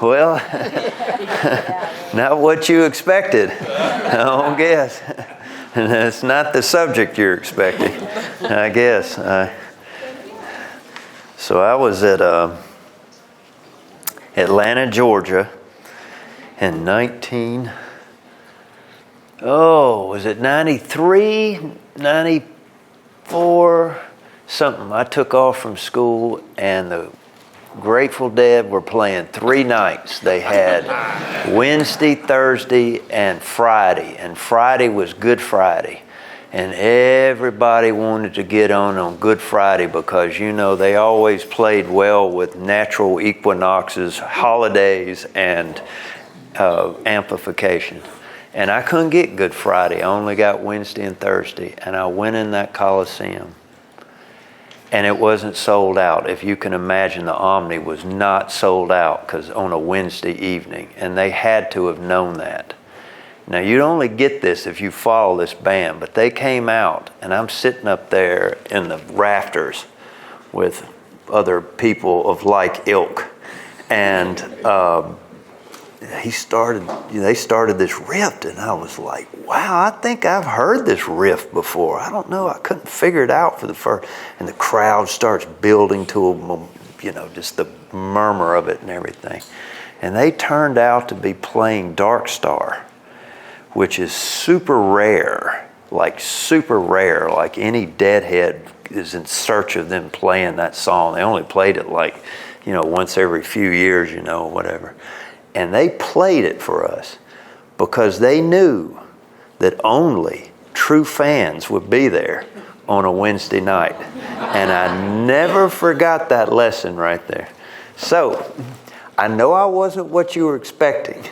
Well, not what you expected, I don't guess. And that's not the subject you're expecting, I guess. So I was at Atlanta, Georgia in was it 93, 94, something. I took off from school and the Grateful Dead were playing 3 nights. They had Wednesday, Thursday, and Friday. And Friday was Good Friday. And everybody wanted to get on Good Friday because, they always played well with natural equinoxes, holidays, and amplification. And I couldn't get Good Friday. I only got Wednesday and Thursday. And I went in that Coliseum. And it wasn't sold out. If you can imagine, the Omni was not sold out because on a Wednesday evening. And they had to have known that. Now, you'd only get this if you follow this band. But they came out, and I'm sitting up there in the rafters with other people of like ilk. And they started this riff, and I was like, wow, I think I've heard this riff before. I don't know, I couldn't figure it out for the first, and the crowd starts building to just the murmur of it and everything. And they turned out to be playing Dark Star, which is super rare, like any Deadhead is in search of them playing that song. They only played it once every few years, whatever. And they played it for us because they knew that only true fans would be there on a Wednesday night. And I never forgot that lesson right there. So, I know I wasn't what you were expecting.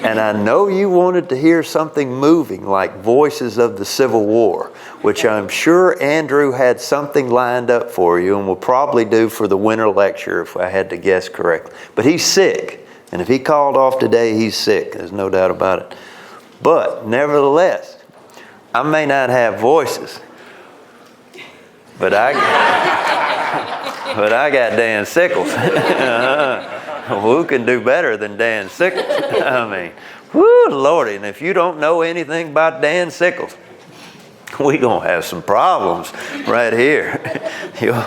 And I know you wanted to hear something moving like Voices of the Civil War, which I'm sure Andrew had something lined up for you and will probably do for the winter lecture if I had to guess correctly. But he's sick. And if he called off today, he's sick. There's no doubt about it. But nevertheless, I may not have voices, but I got Dan Sickles. Who can do better than Dan Sickles? I mean, whoo, Lordy. And if you don't know anything about Dan Sickles, we're going to have some problems right here.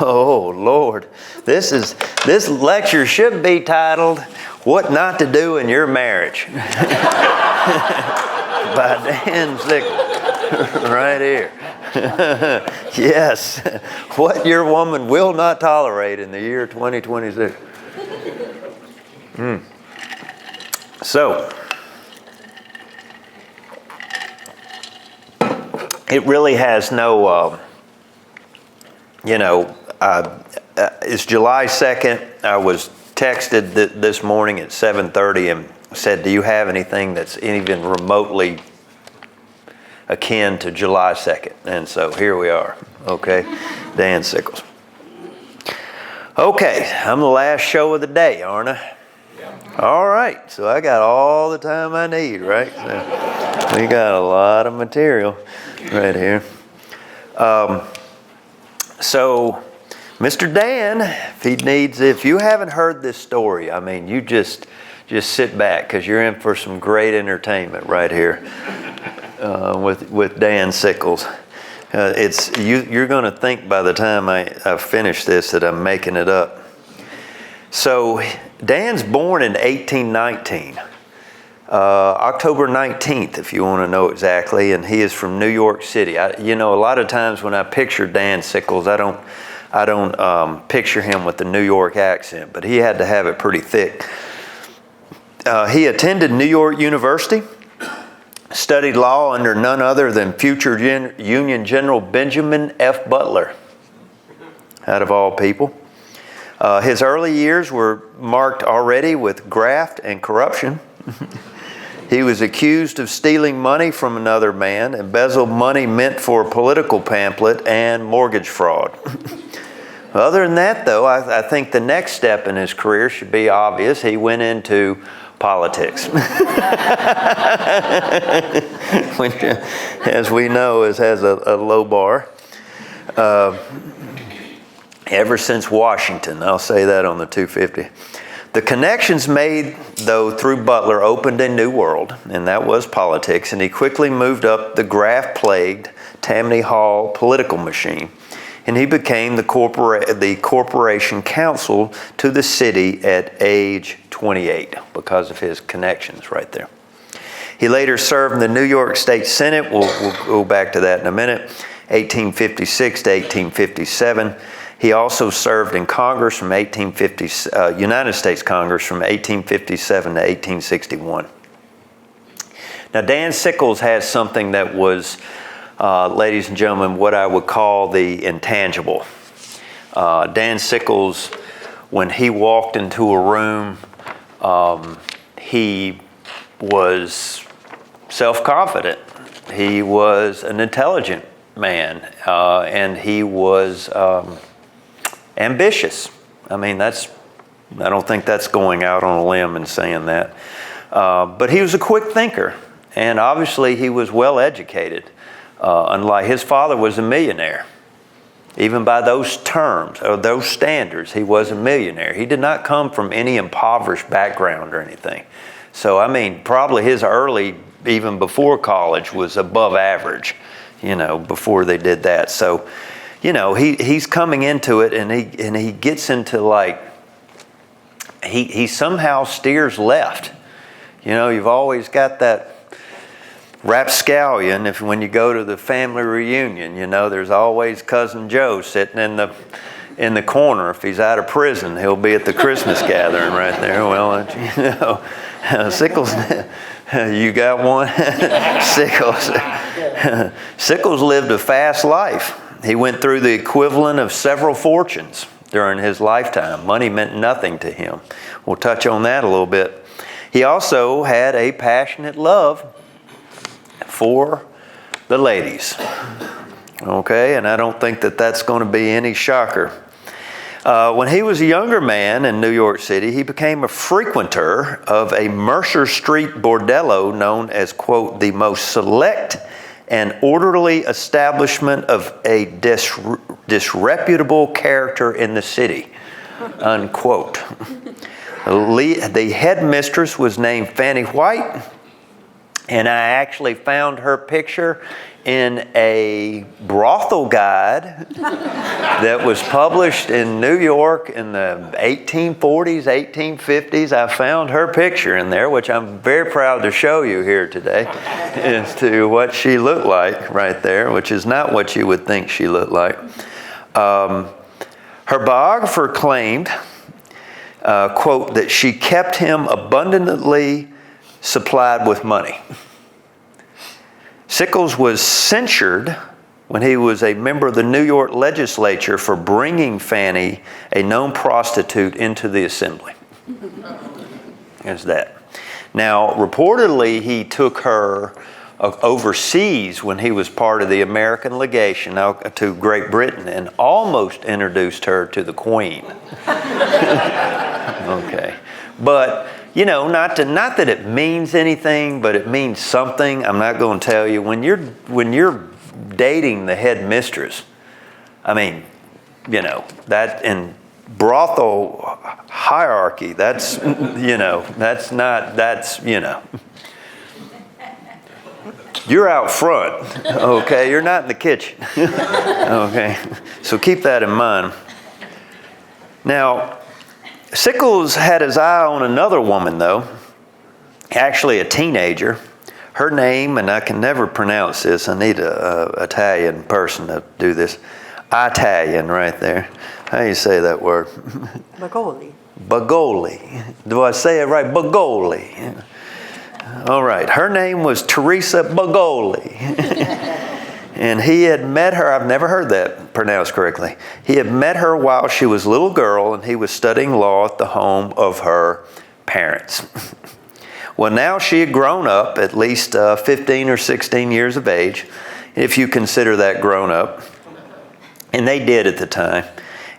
Oh, Lord. This lecture should be titled, What Not to Do in Your Marriage. By Dan Sickles. Right here. Yes. What your woman will not tolerate in the year 2026. So, it really has no, it's July 2nd. I was texted this morning at 7:30 and said, do you have anything that's even remotely akin to July 2nd? And so here we are. Okay, Dan Sickles. Okay, I'm the last show of the day, aren't I? All right, so I got all the time I need, right? So we got a lot of material right here. So, Mr. Dan, if you haven't heard this story, I mean, you just sit back because you're in for some great entertainment right here with Dan Sickles. You're going to think by the time I finish this that I'm making it up. So, Dan's born in 1819, October 19th, if you want to know exactly, and he is from New York City. A lot of times when I picture Dan Sickles, I don't picture him with the New York accent, but he had to have it pretty thick. He attended New York University, studied law under none other than future Union General Benjamin F. Butler, out of all people. His early years were marked already with graft and corruption. He was accused of stealing money from another man, embezzled money meant for a political pamphlet, and mortgage fraud. Other than that, though, I think the next step in his career should be obvious. He went into politics, which, as we know, has a low bar. Ever since Washington, I'll say that on the 250. The connections made, though, through Butler opened a new world, and that was politics, and he quickly moved up the graft-plagued Tammany Hall political machine, and he became the corporation counsel to the city at age 28 because of his connections right there. He later served in the New York State Senate. We'll go back to that in a minute, 1856 to 1857. He also served in Congress from United States Congress from 1857 to 1861. Now, Dan Sickles has something that was, ladies and gentlemen, what I would call the intangible. Dan Sickles, when he walked into a room, he was self-confident. He was an intelligent man, and he was ambitious. I mean, I don't think that's going out on a limb and saying that. But he was a quick thinker, and obviously he was well educated. Unlike his father was a millionaire. Even by those terms, or those standards, he was a millionaire. He did not come from any impoverished background or anything. So, I mean, probably his early, even before college, was above average, before they did that. So, he's coming into it, and he gets into he somehow steers left. You've always got that rapscallion. When you go to the family reunion, there's always Cousin Joe sitting in the corner. If he's out of prison, he'll be at the Christmas gathering right there. Well, Sickles, you got one? Sickles lived a fast life. He went through the equivalent of several fortunes during his lifetime. Money meant nothing to him. We'll touch on that a little bit. He also had a passionate love for the ladies. Okay, and I don't think that that's going to be any shocker. When he was a younger man in New York City, he became a frequenter of a Mercer Street bordello known as, quote, the most select and orderly establishment of a disreputable character in the city, unquote. The headmistress was named Fanny White, and I actually found her picture in a brothel guide that was published in New York in the 1840s, 1850s. I found her picture in there, which I'm very proud to show you here today, as to what she looked like right there, which is not what you would think she looked like. Her biographer claimed, quote, that she kept him abundantly supplied with money. Sickles was censured when he was a member of the New York legislature for bringing Fanny, a known prostitute, into the assembly. There's that. Now, reportedly, he took her overseas when he was part of the American legation to Great Britain and almost introduced her to the Queen. Okay. But not that it means anything, but it means something. I'm not going to tell you. When you're dating the headmistress, I mean, that in brothel hierarchy, that's you're out front, okay? You're not in the kitchen, okay? So keep that in mind. Now, Sickles had his eye on another woman, though, actually a teenager. Her name, and I can never pronounce this. I need an Italian person to do this. Italian right there. How do you say that word? Bagoli. Bagoli. Do I say it right? Bagoli. All right. Her name was Teresa Bagoli. And he had met her, I've never heard that pronounced correctly. He had met her while she was a little girl, and he was studying law at the home of her parents. Well, now she had grown up, at least 15 or 16 years of age, if you consider that grown up. And they did at the time.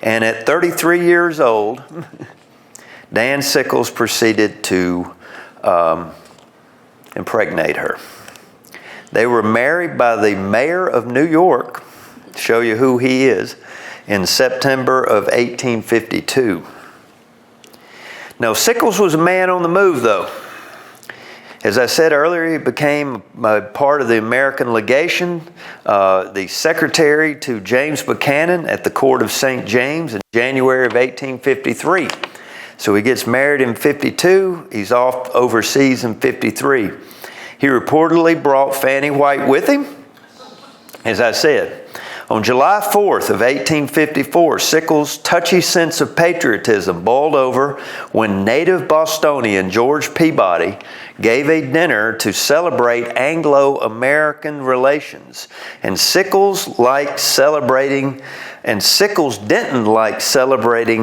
And at 33 years old, Dan Sickles proceeded to impregnate her. They were married by the mayor of New York, show you who he is, in September of 1852. Now, Sickles was a man on the move, though. As I said earlier, he became a part of the American legation, the secretary to James Buchanan at the court of St. James in January of 1853. So he gets married in 52. He's off overseas in 53. He reportedly brought Fanny White with him. As I said, on July 4th of 1854, Sickles' touchy sense of patriotism boiled over when native Bostonian George Peabody gave a dinner to celebrate Anglo-American relations. And Sickles didn't like celebrating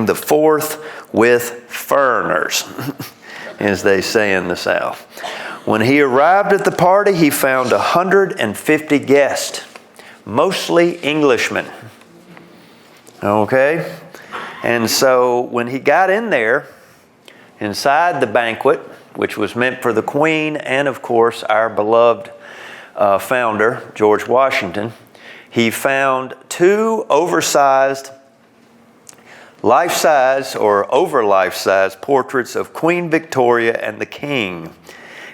the 4th with foreigners, as they say in the South. When he arrived at the party, he found 150 guests, mostly Englishmen. Okay? And so when he got in there, inside the banquet, which was meant for the Queen and, of course, our beloved founder, George Washington, he found 2 oversized, life-size or over-life-size portraits of Queen Victoria and the King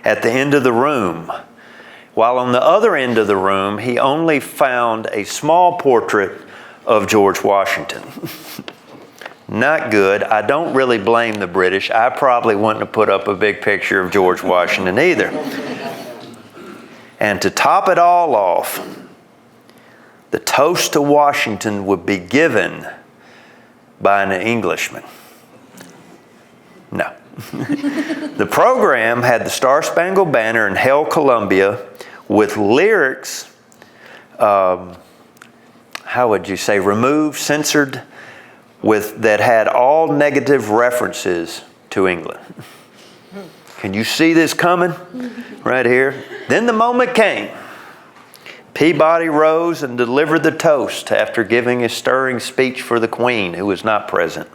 at the end of the room. While on the other end of the room, he only found a small portrait of George Washington. Not good. I don't really blame the British. I probably wouldn't have put up a big picture of George Washington either. And to top it all off, the toast to Washington would be given by an Englishman. No. The program had the Star-Spangled Banner and Hail Columbia with lyrics, how would you say, removed, censored, that had all negative references to England. Can you see this coming? Right here. Then the moment came. Peabody rose and delivered the toast after giving a stirring speech for the Queen, who was not present.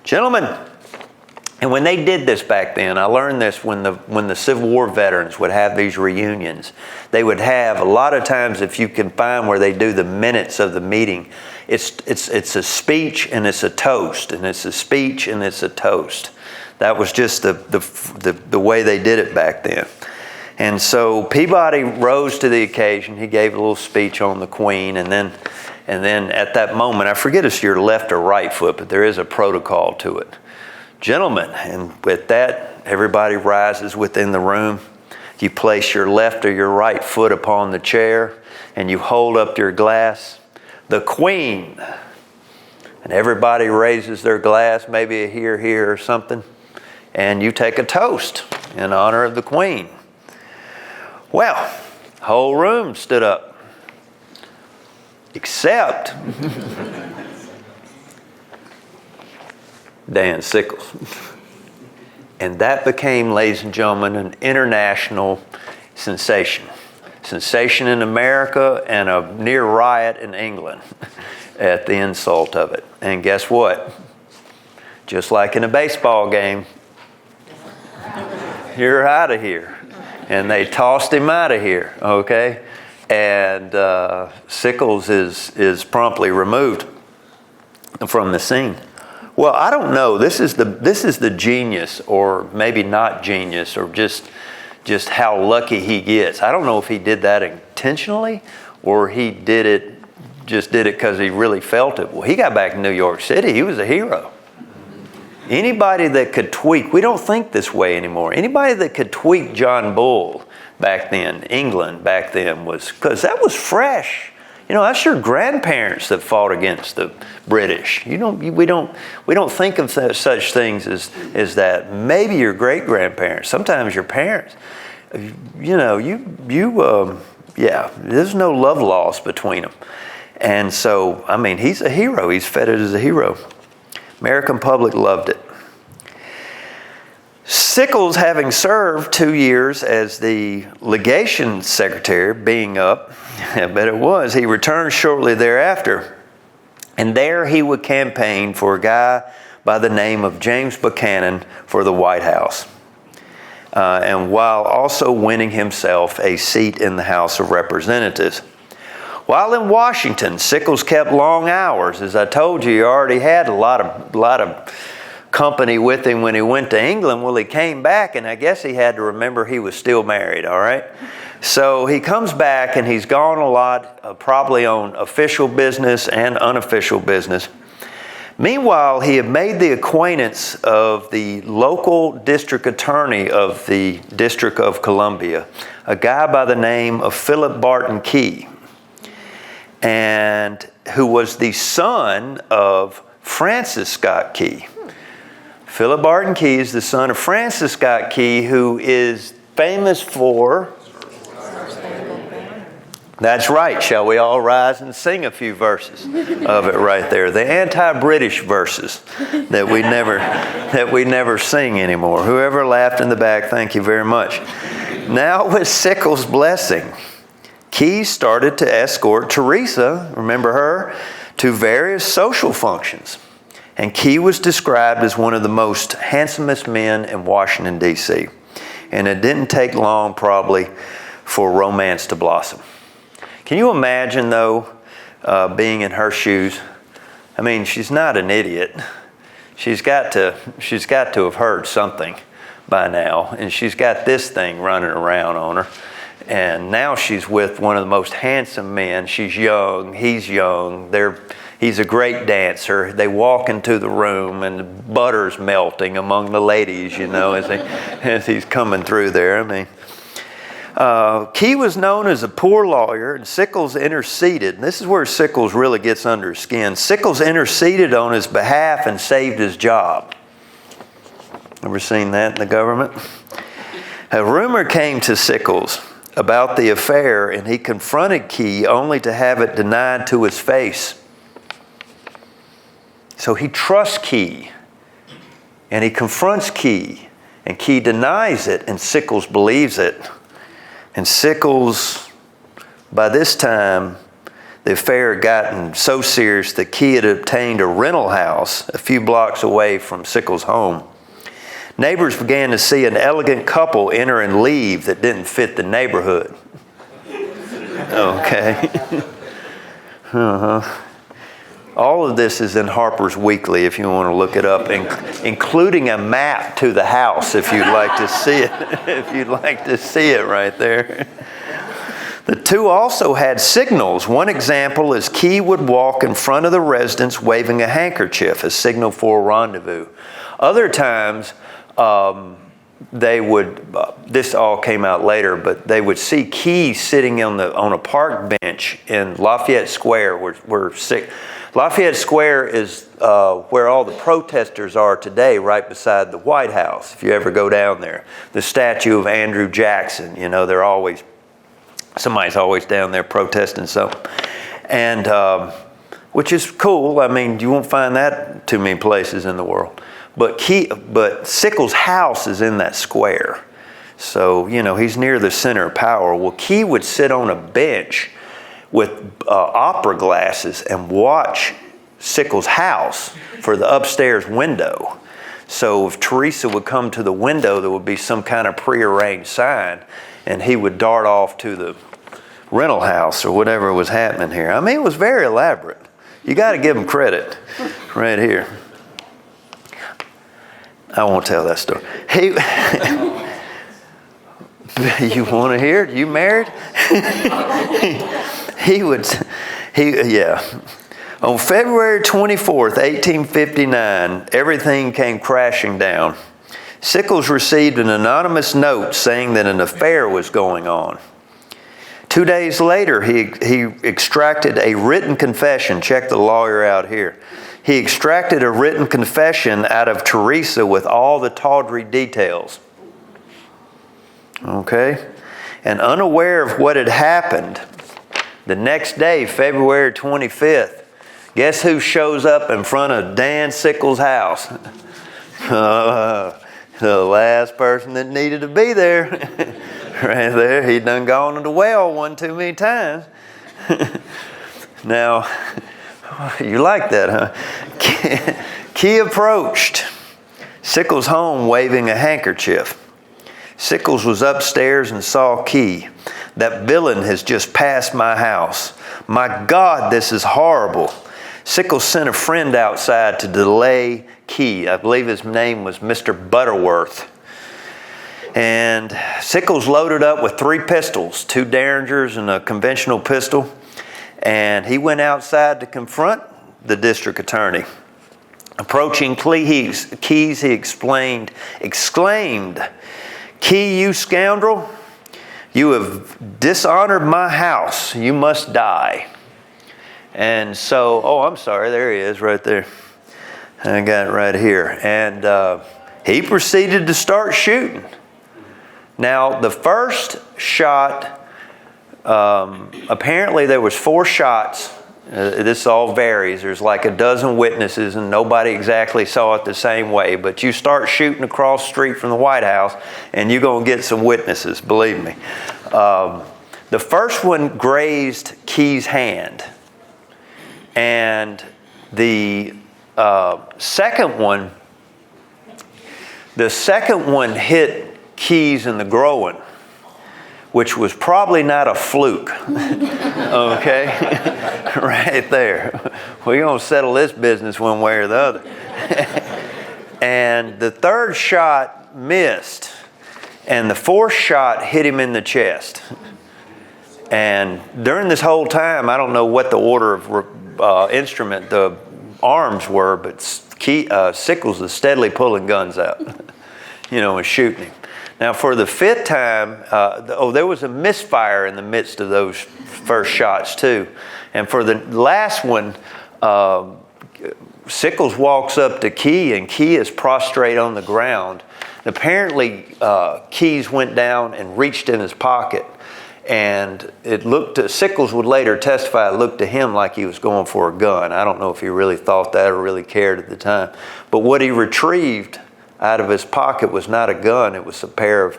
Gentlemen, and when they did this back then, I learned this when the Civil War veterans would have these reunions. They would have, a lot of times, if you can find where they do the minutes of the meeting, it's a speech and it's a toast, and it's a speech and it's a toast. That was just the way they did it back then. And so Peabody rose to the occasion. He gave a little speech on the Queen, and then at that moment, I forget if it's your left or right foot, but there is a protocol to it. Gentlemen, and with that, everybody rises within the room. You place your left or your right foot upon the chair, and you hold up your glass. The Queen. And everybody raises their glass, maybe a here or something, and you take a toast in honor of the Queen. Well, the whole room stood up, except Dan Sickles. And that became, ladies and gentlemen, an international sensation. Sensation in America and a near riot in England at the insult of it. And guess what? Just like in a baseball game, you're out of here. And they tossed him out of here, okay? And Sickles is promptly removed from the scene. Well, I don't know. This is the genius, or maybe not genius, or just how lucky he gets. I don't know if he did that intentionally, or he did it because he really felt it. Well, he got back in New York City. He was a hero. Anybody that could tweak, we don't think this way anymore. Anybody that could tweak John Bull back then, England back then, was, because that was fresh. You know, that's your grandparents that fought against the British. We don't think of such things as that. Maybe your great grandparents, sometimes your parents. There's no love lost between them. And so, I mean, he's a hero. He's feted as a hero. American public loved it. Sickles, having served 2 years as the legation secretary, being up, I bet it was, he returned shortly thereafter. And there he would campaign for a guy by the name of James Buchanan for the White House. And while also winning himself a seat in the House of Representatives. While in Washington, Sickles kept long hours. As I told you, he already had a lot of company with him when he went to England. Well, he came back, and I guess he had to remember he was still married, all right? So he comes back, and he's gone a lot, probably on official business and unofficial business. Meanwhile, he had made the acquaintance of the local district attorney of the District of Columbia, a guy by the name of Philip Barton Key, and who was the son of Francis Scott Key. Philip Barton Key is the son of Francis Scott Key, who is famous for... That's right. Shall we all rise and sing a few verses of it right there? The anti-British verses that we never sing anymore. Whoever laughed in the back, thank you very much. Now with Sickles' blessing, Key started to escort Teresa, remember her, to various social functions. And Key was described as one of the most handsomest men in Washington, D.C. And it didn't take long, probably, for romance to blossom. Can you imagine, though, being in her shoes? I mean, she's not an idiot. She's got to have heard something by now, and she's got this thing running around on her. And now she's with one of the most handsome men. She's young. He's young. He's a great dancer. They walk into the room, and the butter's melting among the ladies, as he's coming through there. I mean, Key was known as a poor lawyer, and Sickles interceded. And this is where Sickles really gets under his skin. Sickles interceded on his behalf and saved his job. Ever seen that in the government? A rumor came to Sickles about the affair, and he confronted Key only to have it denied to his face. So he trusts Key, and he confronts Key, and Key denies it, and Sickles believes it. And Sickles, by this time, the affair had gotten so serious that Key had obtained a rental house a few blocks away from Sickles' home. Neighbors began to see an elegant couple enter and leave that didn't fit the neighborhood. Okay. All of this is in Harper's Weekly if you want to look it up, including a map to the house if you'd like to see it. If you'd like to see it right there. The two also had signals. One example is Key would walk in front of the residence waving a handkerchief, a signal for a rendezvous. Other times, they would, this all came out later, but they would see Key sitting on a park bench in Lafayette Square, Lafayette Square is where all the protesters are today, right beside the White House, if you ever go down there. The statue of Andrew Jackson, somebody's always down there protesting something. And, which is cool. I mean, you won't find that too many places in the world. But Sickles' house is in that square. So, he's near the center of power. Well, Key would sit on a bench with opera glasses and watch Sickles' house for the upstairs window. So if Teresa would come to the window, there would be some kind of prearranged sign, and he would dart off to the rental house or whatever was happening here. I mean, it was very elaborate. You got to give him credit right here. I won't tell that story. You want to hear it? You married? On February 24th, 1859, everything came crashing down. Sickles received an anonymous note saying that an affair was going on. 2 days later, he extracted a written confession. Check the lawyer out here. He extracted a written confession out of Teresa with all the tawdry details. Okay? And unaware of what had happened, the next day, February 25th, guess who shows up in front of Dan Sickles' house? The last person that needed to be there. Right there. He'd done gone to the well one too many times. Now, you like that, huh? Key approached Sickles' home waving a handkerchief. Sickles was upstairs and saw Key. That villain has just passed my house. My God, this is horrible. Sickles sent a friend outside to delay Key. I believe his name was Mr. Butterworth. And Sickles loaded up with 3 pistols, 2 Derringers and a conventional pistol. And he went outside to confront the district attorney. Approaching Keyes, he exclaimed, "Key, you scoundrel, you have dishonored my house. You must die." And so, I'm sorry, there he is right there. I got it right here. And he proceeded to start shooting. Now, the first shot, apparently there was 4 shots. This all varies. There's like a dozen witnesses and nobody exactly saw it the same way. But you start shooting across the street from the White House and you're going to get some witnesses, believe me. The first one grazed Key's hand. And the second one hit Keyes in the groin, which was probably not a fluke. Okay? Right there. We're going to settle this business one way or the other. And the third shot missed, and the fourth shot hit him in the chest. And during this whole time, I don't know what the order of instrument the arms were, but Sickles was steadily pulling guns out, and shooting him. Now, for the 5th time, there was a misfire in the midst of those first shots, too. And for the last one, Sickles walks up to Key, and Key is prostrate on the ground. And apparently, Keyes went down and reached in his pocket. And Sickles would later testify, it looked to him like he was going for a gun. I don't know if he really thought that or really cared at the time. But what he retrieved out of his pocket was not a gun, it was a pair of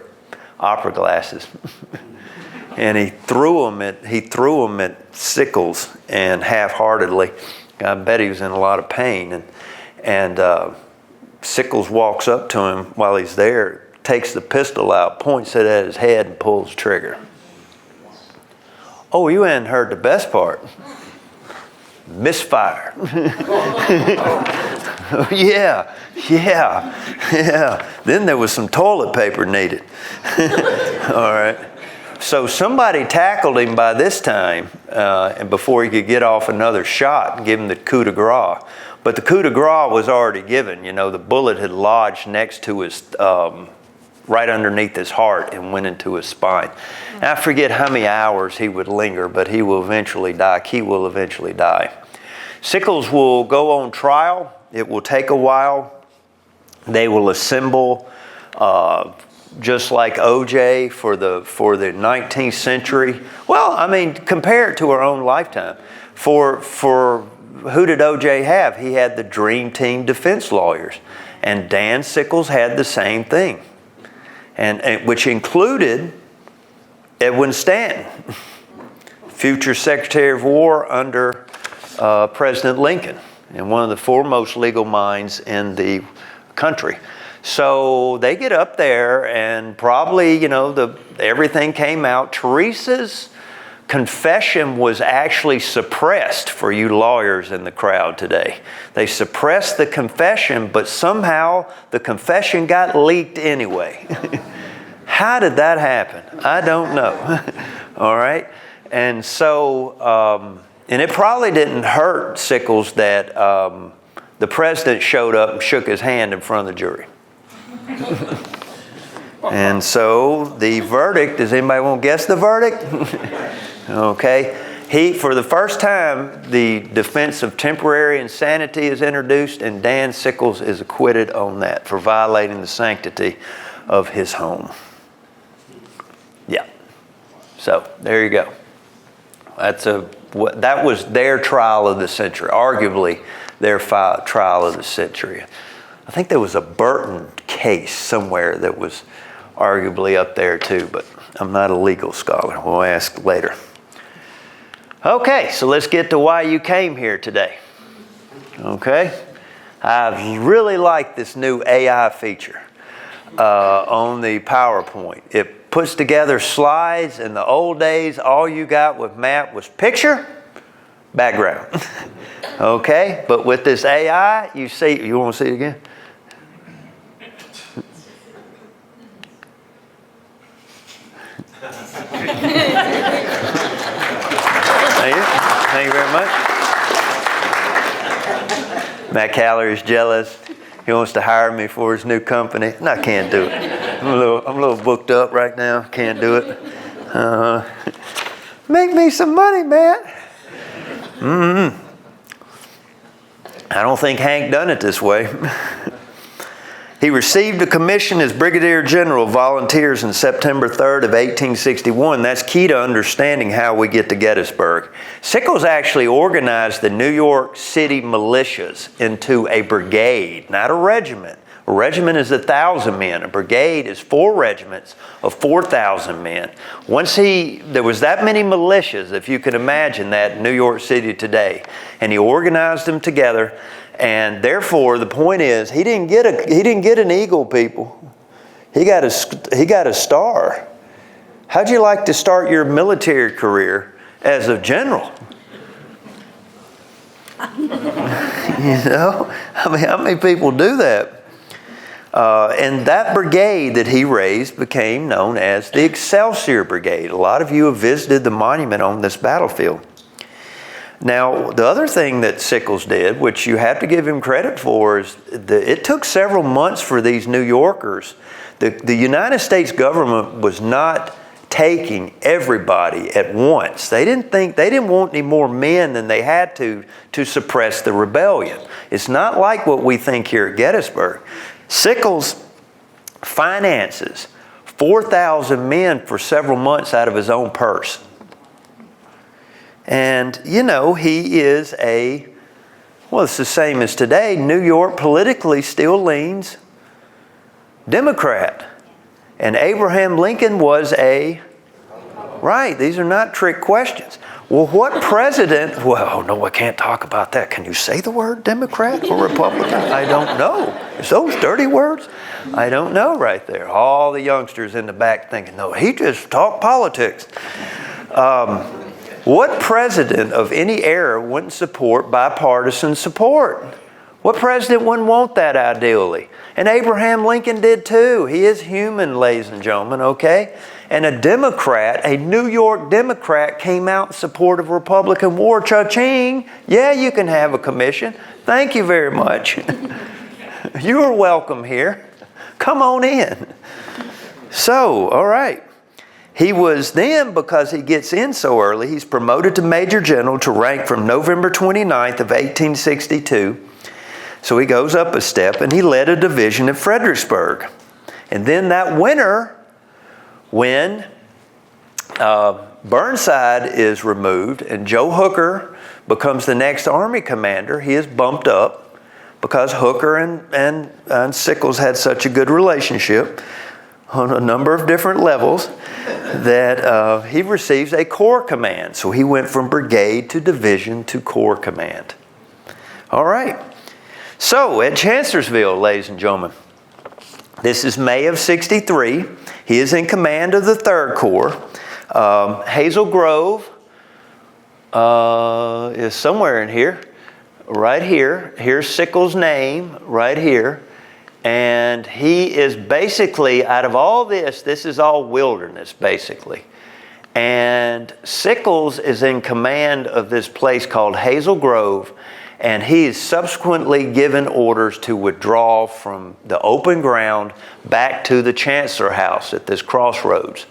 opera glasses. And he threw them at Sickles, and half-heartedly. I bet he was in a lot of pain. And Sickles walks up to him while he's there, takes the pistol out, points it at his head, and pulls the trigger. Oh, you hadn't heard the best part. Misfire. Yeah. Then there was some toilet paper needed. All right. So somebody tackled him by this time, and before he could get off another shot and give him the coup de grace. But the coup de grace was already given. The bullet had lodged next to his, right underneath his heart, and went into his spine. And I forget how many hours he would linger, but he will eventually die. Key will eventually die. Sickles will go on trial. It will take a while. They will assemble, just like OJ for the 19th century. Well, I mean, compare it to our own lifetime. For who did OJ have? He had the dream team defense lawyers, and Dan Sickles had the same thing, and which included Edwin Stanton, future Secretary of War under President Lincoln, and one of the foremost legal minds in the country. So they get up there, and probably, everything came out. Teresa's confession was actually suppressed for you lawyers in the crowd today. They suppressed the confession, but somehow the confession got leaked anyway. How did that happen? I don't know. All right? And so, and it probably didn't hurt Sickles that the president showed up and shook his hand in front of the jury. And so the verdict, does anybody want to guess the verdict? Okay. For the first time, the defense of temporary insanity is introduced, and Dan Sickles is acquitted on that for violating the sanctity of his home. Yeah. So there you go. That was their trial of the century, arguably their trial of the century. I think there was a Burton case somewhere that was arguably up there too, but I'm not a legal scholar. We'll ask later. Okay, so let's get to why you came here today. Okay? I really like this new AI feature on the PowerPoint. It puts together slides. In the old days, all you got with Matt was picture, background. Okay, but with this AI, you see, you want to see it again? Thank you very much. Matt Caller is jealous. He wants to hire me for his new company. And I can't do it. I'm a little booked up right now. Can't do it. Make me some money, Matt. I don't think Hank done it this way. He received a commission as Brigadier General of Volunteers on September 3rd of 1861. That's key to understanding how we get to Gettysburg. Sickles actually organized the New York City militias into a brigade, not a regiment. A regiment is 1,000 men. A brigade is 4 regiments of 4,000 men. There was that many militias, if you can imagine that, in New York City today. And he organized them together. And therefore, the point is, he didn't get an eagle, people. He got a star. How'd you like to start your military career as a general? I mean, how many people do that? And that brigade that he raised became known as the Excelsior Brigade. A lot of you have visited the monument on this battlefield. Now, the other thing that Sickles did, which you have to give him credit for, is it took several months for these New Yorkers. The United States government was not taking everybody at once. They didn't want any more men than they had to suppress the rebellion. It's not like what we think here at Gettysburg. Sickles finances 4,000 men for several months out of his own purse. And, he is it's the same as today. New York politically still leans Democrat. And Abraham Lincoln was right, these are not trick questions. Well, what president, no, I can't talk about that. Can you say the word Democrat or Republican? I don't know. Is those dirty words? I don't know right there. All the youngsters in the back thinking, no, he just talked politics. What president of any era wouldn't support bipartisan support? What president wouldn't want that ideally? And Abraham Lincoln did too. He is human, ladies and gentlemen, okay? And a Democrat, a New York Democrat, came out in support of Republican war. Cha-ching! Yeah, you can have a commission. Thank you very much. You are welcome here. Come on in. So, all right. He was then, because he gets in so early, he's promoted to Major General to rank from November 29th of 1862. So he goes up a step and he led a division at Fredericksburg. And then that winter, when Burnside is removed and Joe Hooker becomes the next Army commander, he is bumped up because Hooker and Sickles had such a good relationship on a number of different levels that he receives a corps command. So he went from brigade to division to corps command. All right. So at Chancellorsville, ladies and gentlemen, this is May of 63. He is in command of the 3rd Corps. Hazel Grove is somewhere in here. Right here. Here's Sickles' name right here. And he is basically, out of all this is all wilderness, basically. And Sickles is in command of this place called Hazel Grove, and he is subsequently given orders to withdraw from the open ground back to the Chancellor House at this crossroads.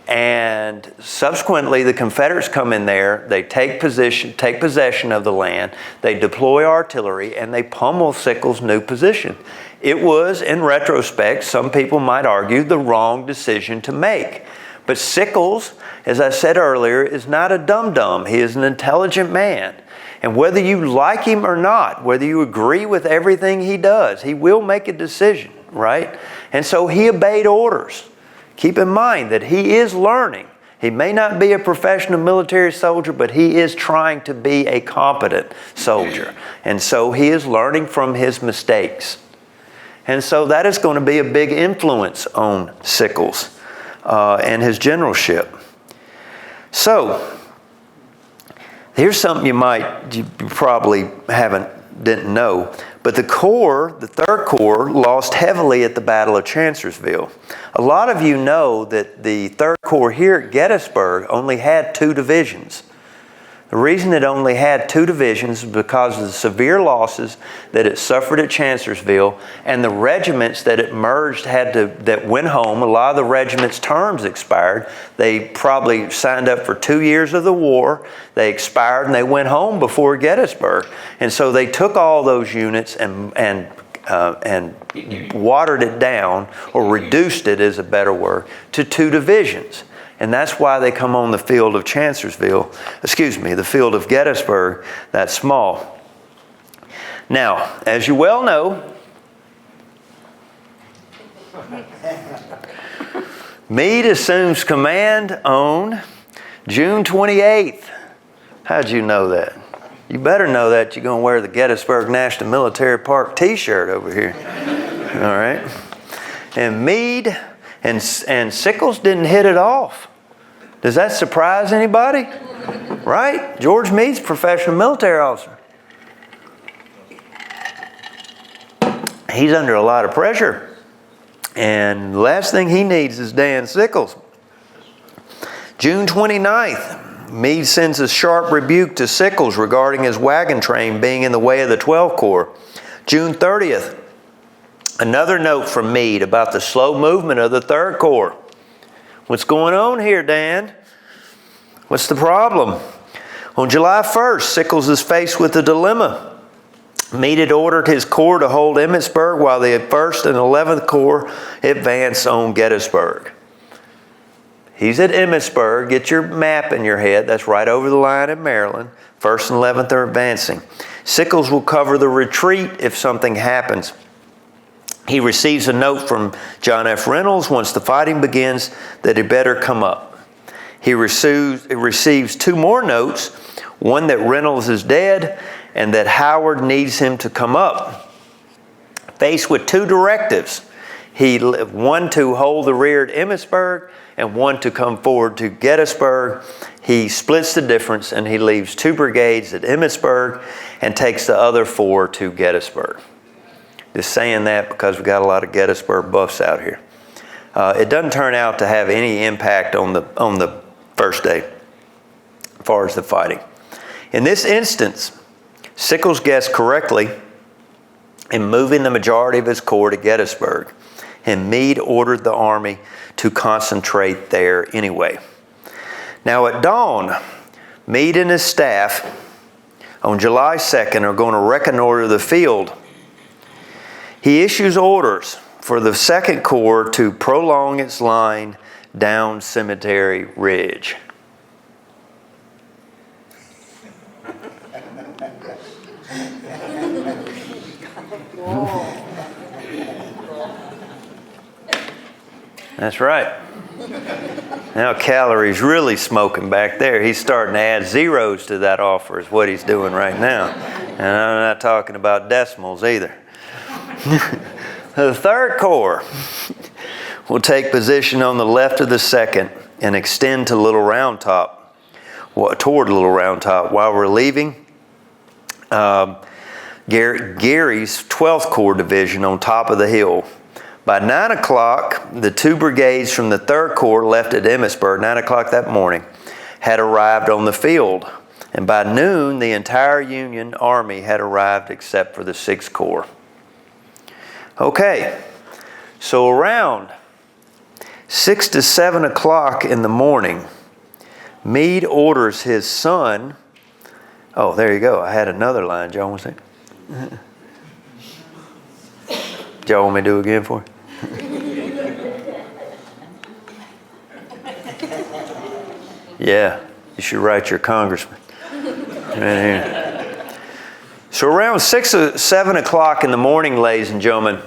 And subsequently, the Confederates come in there, they take possession of the land, they deploy artillery, and they pummel Sickles' new position. It was, in retrospect, some people might argue, the wrong decision to make. But Sickles, as I said earlier, is not a dum-dum. He is an intelligent man. And whether you like him or not, whether you agree with everything he does, he will make a decision, right? And so he obeyed orders. Keep in mind that he is learning. He may not be a professional military soldier, but he is trying to be a competent soldier. And so he is learning from his mistakes. And so that is going to be a big influence on Sickles and his generalship. So Here's something you probably didn't know, but the 3rd Corps lost heavily at the Battle of Chancellorsville. A lot of you know that the 3rd Corps here at Gettysburg only had 2 divisions. The reason it only had 2 divisions is because of the severe losses that it suffered at Chancellorsville, and the regiments that it merged that went home. A lot of the regiments' terms expired. They probably signed up for 2 years of the war. They expired and they went home before Gettysburg. And so they took all those units and watered it down, or reduced it is a better word, to 2 divisions. And that's why they come on the field of the field of Gettysburg, that small. Now, as you well know, Meade assumes command on June 28th. How'd you know that? You better know that. You're going to wear the Gettysburg National Military Park t-shirt over here. All right? And Meade and Sickles didn't hit it off. Does that surprise anybody? Right? George Meade's a professional military officer. He's under a lot of pressure. And the last thing he needs is Dan Sickles. June 29th, Meade sends a sharp rebuke to Sickles regarding his wagon train being in the way of the 12th Corps. June 30th, another note from Meade about the slow movement of the 3rd Corps. What's going on here, Dan? What's the problem? On July 1st, Sickles is faced with a dilemma. Meade had ordered his corps to hold Emmitsburg while the 1st and 11th Corps advance on Gettysburg. He's at Emmitsburg. Get your map in your head. That's right over the line in Maryland. 1st and 11th are advancing. Sickles will cover the retreat if something happens. He receives a note from John F. Reynolds once the fighting begins that he better come up. He receives 2 more notes, one that Reynolds is dead and that Howard needs him to come up. Faced with 2 directives, one to hold the rear at Emmitsburg and one to come forward to Gettysburg, he splits the difference and he leaves 2 brigades at Emmitsburg and takes the other 4 to Gettysburg. Just saying that because we've got a lot of Gettysburg buffs out here. It doesn't turn out to have any impact on the first day as far as the fighting. In this instance, Sickles guessed correctly in moving the majority of his corps to Gettysburg, and Meade ordered the army to concentrate there anyway. Now at dawn, Meade and his staff on July 2nd are going to reconnoiter the field. He issues orders for the 2nd Corps to prolong its line down Cemetery Ridge. That's right. Now Calories really smoking back there. He's starting to add zeros to that offer is what he's doing right now. And I'm not talking about decimals either. The 3rd Corps will take position on the left of the 2nd and extend to Little Round Top, toward Little Round Top, while relieving Gary's 12th Corps division on top of the hill. By 9 o'clock, the 2 brigades from the 3rd Corps left at Emmitsburg, 9 o'clock that morning, had arrived on the field. And by noon, the entire Union Army had arrived except for the 6th Corps. Okay, so around 6 to 7 o'clock in the morning, Meade orders his son. Oh, there you go. I had another line. Y'all want to say? Y'all want me to do it again for you? Yeah, you should write your congressman. Right here. So around 6 or 7 o'clock in the morning, ladies and gentlemen,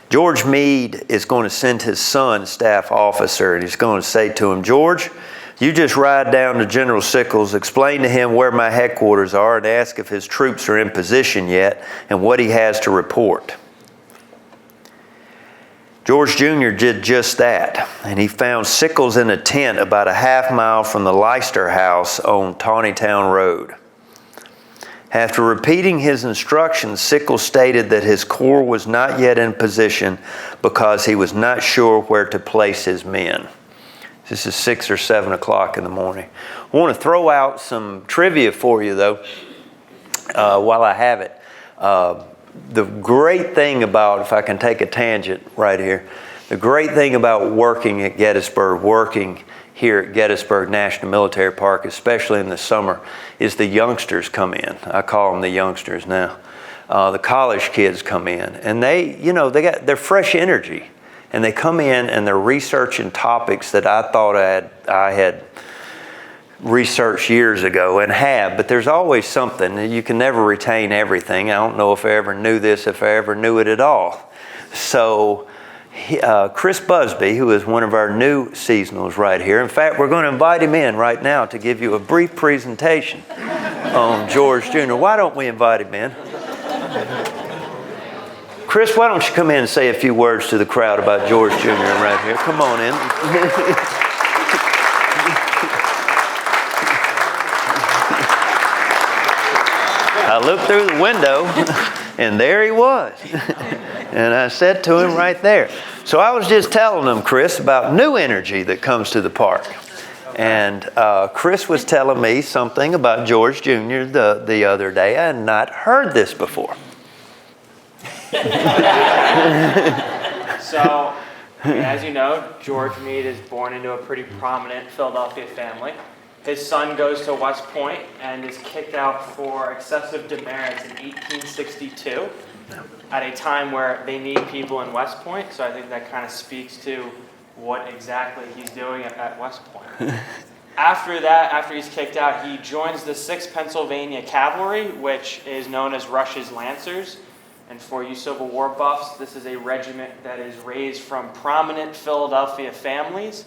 George Meade is going to send his son, staff officer, and he's going to say to him, George, you just ride down to General Sickles, explain to him where my headquarters are, and ask if his troops are in position yet and what he has to report. George Jr. did just that, and he found Sickles in a tent about a half mile from the Leicester house on Tawnytown Road. After repeating his instructions, Sickles stated that his corps was not yet in position because he was not sure where to place his men. This is 6 or 7 o'clock in the morning. I want to throw out some trivia for you, though, while I have it. The great thing about, if I can take a tangent right here, the great thing about working at Gettysburg, working here at Gettysburg National Military Park, especially in the summer, is the youngsters come in. I call them the youngsters now. The college kids come in, and they're fresh energy, and they come in and they're researching topics that I thought I had researched years ago and have, but there's always something. You can never retain everything. I don't know if I ever knew this, if I ever knew it at all. So Chris Busby, who is one of our new seasonals right here, in fact, we're going to invite him in right now to give you a brief presentation on George Jr. Why don't we invite him in? Chris, why don't you come in and say a few words to the crowd about George Jr. right here? Come on in. I looked through the window, and there he was. And I said to him right there. So I was just telling him, Chris, about new energy that comes to the park. And Chris was telling me something about George Jr. the other day. I had not heard this before. So, as you know, George Meade is born into a pretty prominent Philadelphia family. His son goes to West Point and is kicked out for excessive demerits in 1862 at a time where they need people in West Point. So I think that kind of speaks to what exactly he's doing at West Point. After that, after he's kicked out, he joins the 6th Pennsylvania Cavalry, which is known as Rush's Lancers. And for you Civil War buffs, this is a regiment that is raised from prominent Philadelphia families.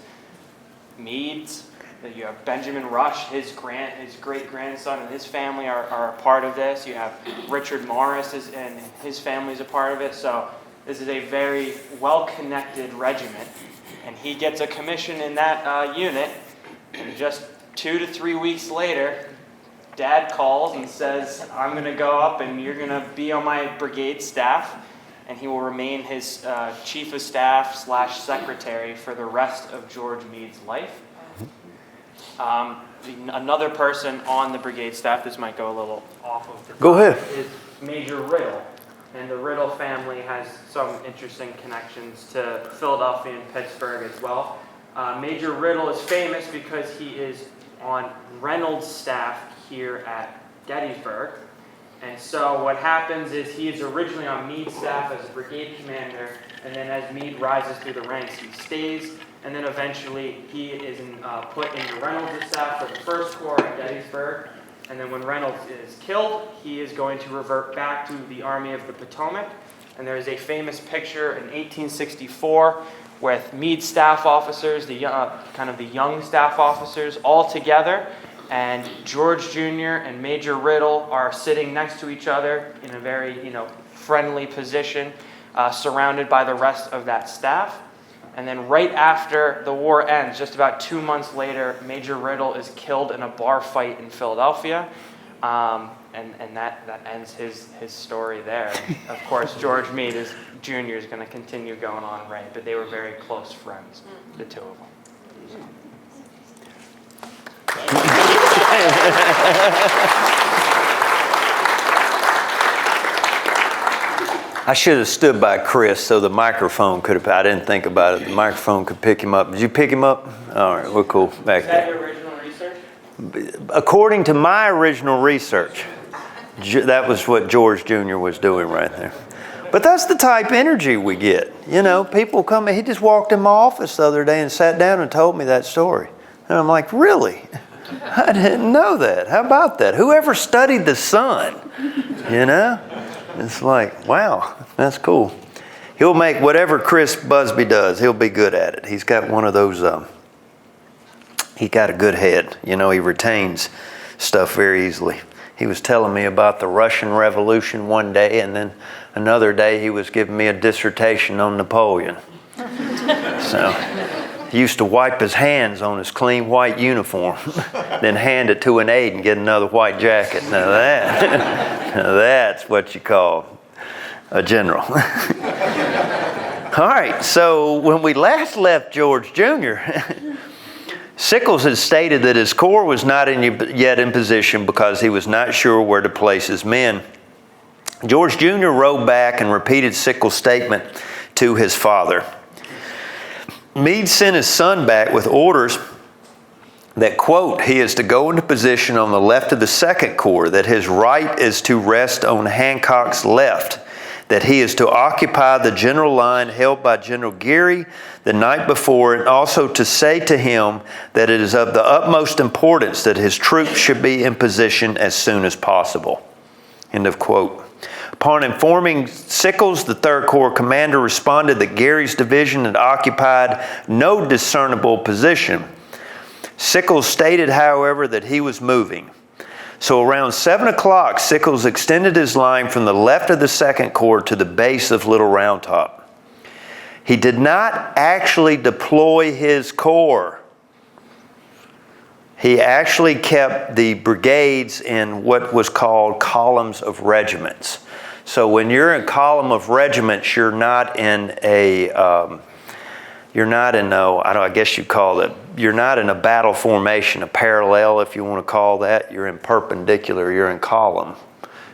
Meade's, you have Benjamin Rush, his great-grandson and his family are a part of this. You have Richard Morris and his family is a part of it. So this is a very well-connected regiment. And he gets a commission in that unit. And just 2 to 3 weeks later, Dad calls and says, I'm going to go up and you're going to be on my brigade staff. And he will remain his chief of staff / secretary for the rest of George Meade's life. Another person on the brigade staff, this might go a little off of the Go ahead. is Major Riddle. And the Riddle family has some interesting connections to Philadelphia and Pittsburgh as well. Major Riddle is famous because he is on Reynolds' staff here at Gettysburg. And so what happens is he is originally on Meade's staff as a brigade commander, and then as Meade rises through the ranks, he stays, and then eventually he is put into Reynolds' staff for the 1st Corps at Gettysburg. And then when Reynolds is killed, he is going to revert back to the Army of the Potomac. And there is a famous picture in 1864 with Meade's staff officers, the young staff officers, all together. And George Jr. and Major Riddle are sitting next to each other in a very, friendly position, surrounded by the rest of that staff. And then right after the war ends, just about 2 months later, Major Riddle is killed in a bar fight in Philadelphia. And that ends his story there. Of course, George Meade Jr. is going to continue going on, right? But they were very close friends, the two of them. I should have stood by Chris so the microphone could have, I didn't think about it, the microphone could pick him up. Did you pick him up? All right, we're cool. Back Is that there. your original research? According to my original research, that was what George Jr. was doing right there. But that's the type of energy we get. People come in. He just walked in my office the other day and sat down and told me that story. And I'm like, really? I didn't know that. How about that? Whoever studied the sun? It's like, wow, that's cool. He'll make whatever Chris Busby does, he'll be good at it. He's got one of those, he got a good head. He retains stuff very easily. He was telling me about the Russian Revolution one day, and then another day he was giving me a dissertation on Napoleon. So he used to wipe his hands on his clean white uniform, then hand it to an aide and get another white jacket. Now that's what you call a general. All right, so when we last left George Jr., Sickles had stated that his corps was not yet in position because he was not sure where to place his men. George Jr. rode back and repeated Sickles' statement to his father. Meade sent his son back with orders that, quote, he is to go into position on the left of the Second Corps, that his right is to rest on Hancock's left, that he is to occupy the general line held by General Geary the night before, and also to say to him that it is of the utmost importance that his troops should be in position as soon as possible. End of quote. Upon informing Sickles, the Third Corps commander responded that Geary's division had occupied no discernible position. Sickles stated, however, that he was moving. So around 7 o'clock, Sickles extended his line from the left of the Second Corps to the base of Little Round Top. He did not actually deploy his corps. He actually kept the brigades in what was called columns of regiments. So when you're in column of regiments, you're not in a battle formation, a parallel, if you want to call that. You're in perpendicular, you're in column.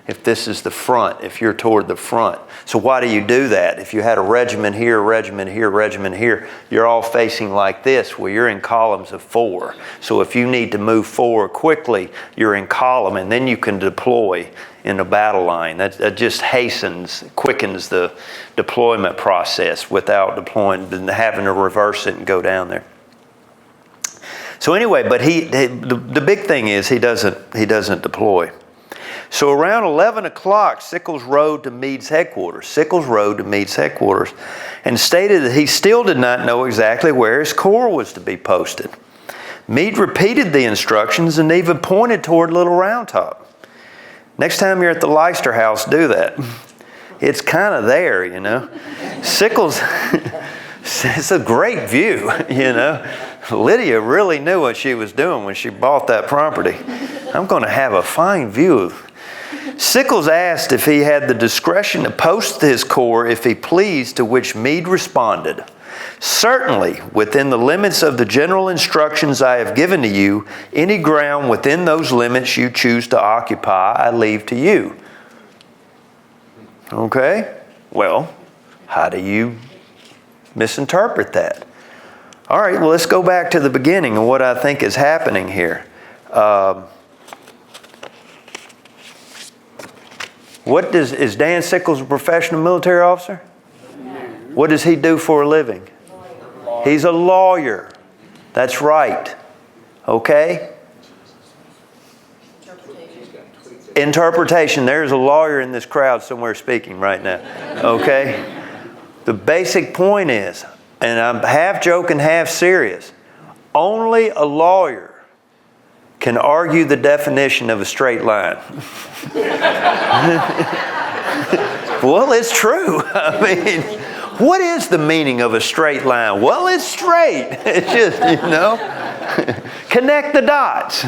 If this is the front, if you're toward the front. So why do you do that? If you had a regiment here, regiment here, regiment here, you're all facing like this. Well, you're in columns of 4. So if you need to move forward quickly, you're in column, and then you can deploy in a battle line. That just quickens the deployment process without deploying and having to reverse it and go down there. So anyway, but the big thing is he doesn't deploy. So around 11 o'clock, Sickles rode to Meade's headquarters. And stated that he still did not know exactly where his corps was to be posted. Meade repeated the instructions and even pointed toward Little Round Top. Next time you're at the Leicester House, do that. It's kind of there, you know. Sickles, it's a great view, you know. Lydia really knew what she was doing when she bought that property. I'm going to have a fine view. Sickles asked if he had the discretion to post his corps if he pleased, to which Meade responded, certainly, within the limits of the general instructions I have given to you, any ground within those limits you choose to occupy, I leave to you. Okay? Well, how do you misinterpret that? All right, well, let's go back to the beginning of what I think is happening here. Is Dan Sickles a professional military officer? What does he do for a living? He's a lawyer. That's right. Okay? Interpretation. There's a lawyer in this crowd somewhere speaking right now. Okay? The basic point is, and I'm half joking, half serious, only a lawyer can argue the definition of a straight line. Well, it's true. I mean, what is the meaning of a straight line? Well, it's straight. It's just, you know, connect the dots.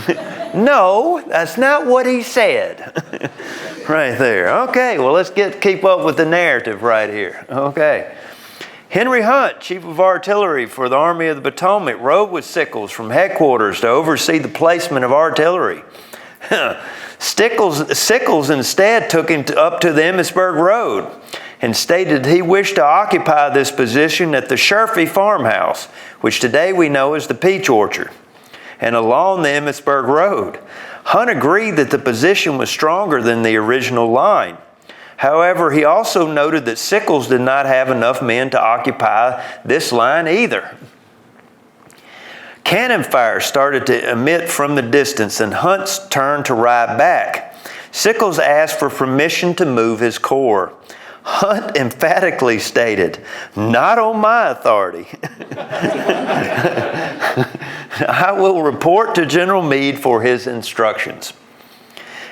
No, that's not what he said. Right there. Okay, well, let's keep up with the narrative right here. Okay. Henry Hunt, Chief of Artillery for the Army of the Potomac, rode with Sickles from headquarters to oversee the placement of artillery. Sickles instead took him up to the Emmitsburg Road and stated he wished to occupy this position at the Sherfy farmhouse, which today we know as the Peach Orchard, and along the Emmitsburg Road. Hunt agreed that the position was stronger than the original line. However, he also noted that Sickles did not have enough men to occupy this line either. Cannon fire started to emit from the distance, and Hunt's turned to ride back. Sickles asked for permission to move his corps. Hunt emphatically stated, "Not on my authority." I will report to General Meade for his instructions.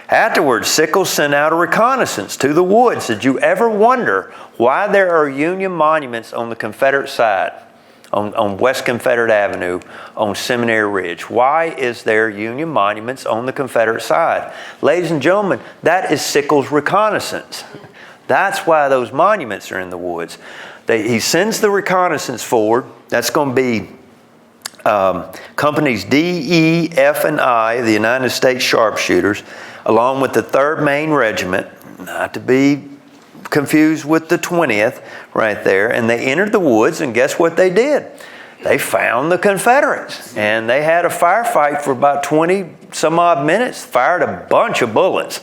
Afterwards, Sickles sent out a reconnaissance to the woods. Did you ever wonder why there are Union monuments on the Confederate side, on West Confederate Avenue, on Seminary Ridge? Why is there Union monuments on the Confederate side? Ladies and gentlemen, that is Sickles' reconnaissance. That's why those monuments are in the woods. He sends the reconnaissance forward. That's going to be companies D, E, F, and I, the United States Sharpshooters, along with the 3rd Maine Regiment, not to be confused with the 20th right there. And they entered the woods, and guess what they did? They found the Confederates. And they had a firefight for about 20 some odd minutes, fired a bunch of bullets.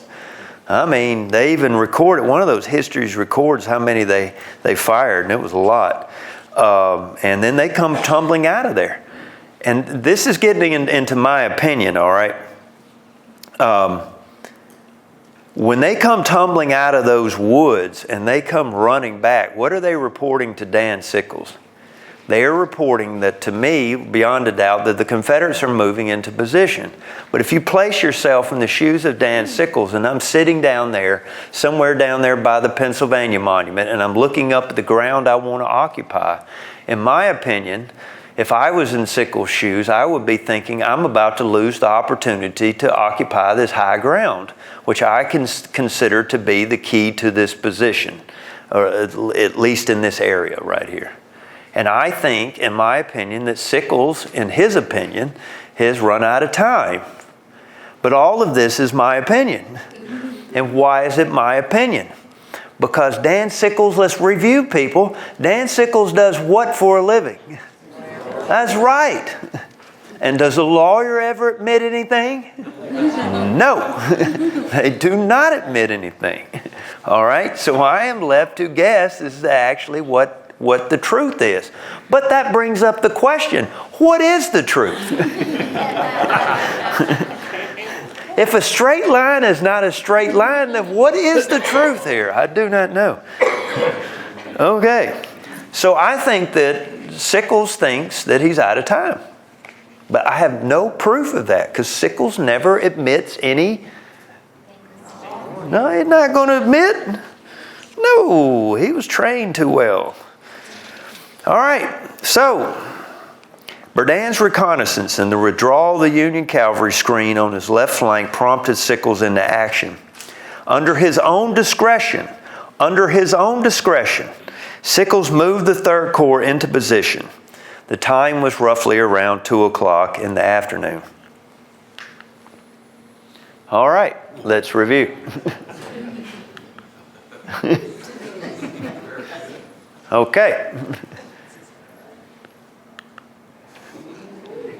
I mean, they even recorded, one of those histories records how many they fired, and it was a lot. And then they come tumbling out of there. And this is getting into my opinion, all right? When they come tumbling out of those woods and they come running back, what are they reporting to Dan Sickles? They are reporting that, to me, beyond a doubt, that the Confederates are moving into position. But if you place yourself in the shoes of Dan Sickles, and I'm sitting down there, somewhere down there by the Pennsylvania Monument, and I'm looking up at the ground I want to occupy, in my opinion, if I was in Sickles' shoes, I would be thinking, I'm about to lose the opportunity to occupy this high ground, which I can consider to be the key to this position, or at least in this area right here. And I think, in my opinion, that Sickles, in his opinion, has run out of time. But all of this is my opinion. And why is it my opinion? Because Dan Sickles, let's review, people. Dan Sickles does what for a living? That's right. And does a lawyer ever admit anything? No. They do not admit anything. All right? So I am left to guess this is actually what the truth is. But that brings up the question, what is the truth? If a straight line is not a straight line, then what is the truth here? I do not know. Okay. So I think that Sickles thinks that he's out of time. But I have no proof of that because Sickles never admits any. No, he's not going to admit. No, he was trained too well. All right, so Berdan's reconnaissance and the withdrawal of the Union cavalry screen on his left flank prompted Sickles into action. Under his own discretion, Sickles moved the 3rd Corps into position. The time was roughly around 2 o'clock in the afternoon. All right, let's review. Okay.